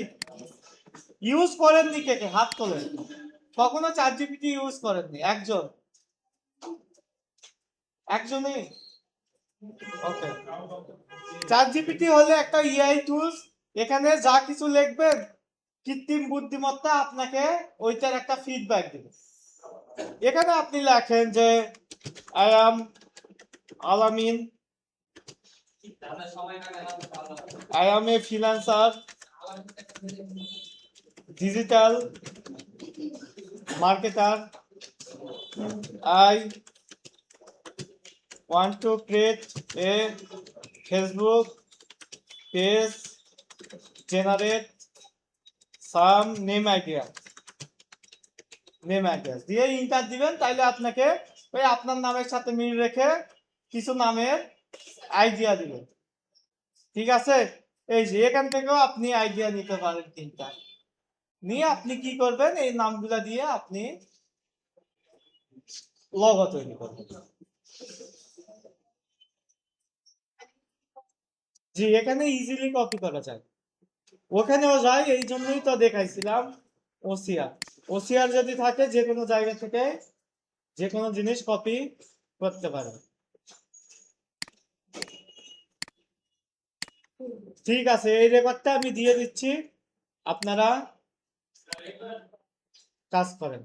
ইউজ করেননি কে কে? হাত তোলেন। কখনো চ্যাট জিপিটি ইউজ করেননি? একজন? একজনই? ওকে। চ্যাট জিপিটি হলে একটা এআই টুলস। এখানে যা কিছু লিখবেন, কৃত্রিম বুদ্ধিমত্তা আপনাকে ওইটার একটা ফিডব্যাক দিবে। এখানে আপনি লেখেন যে আই অ্যাম আলামিন, I am a freelancer, digital marketer. I want to create a Facebook page, generate some name idea. দিয়ে ইন্টার দিবেন, তাইলে আপনাকে ওই আপনার নামের সাথে মিল রেখে কিছু নামের আইডিয়া দিবে। ঠিক আছে? এই যে এখান থেকেও আপনি আইডিয়া নিতে পারেন তিনটা। নিয়ে আপনি কি করবেন, এই নামগুলা দিয়ে আপনি লগো তৈরি করবেন। জি, এখানে ইজিলি কপি করা যায়। ওখানেও যায়, এই জন্যই তো দেখাইছিলাম ওসিআর। ওসিআর যদি থাকে যে কোনো জায়গা থেকে যে কোনো জিনিস কপি করতে পারেন। ঠিক আছে, এই রেকর্ডটা আমি দিয়ে দিচ্ছি, আপনারা কাজ করেন।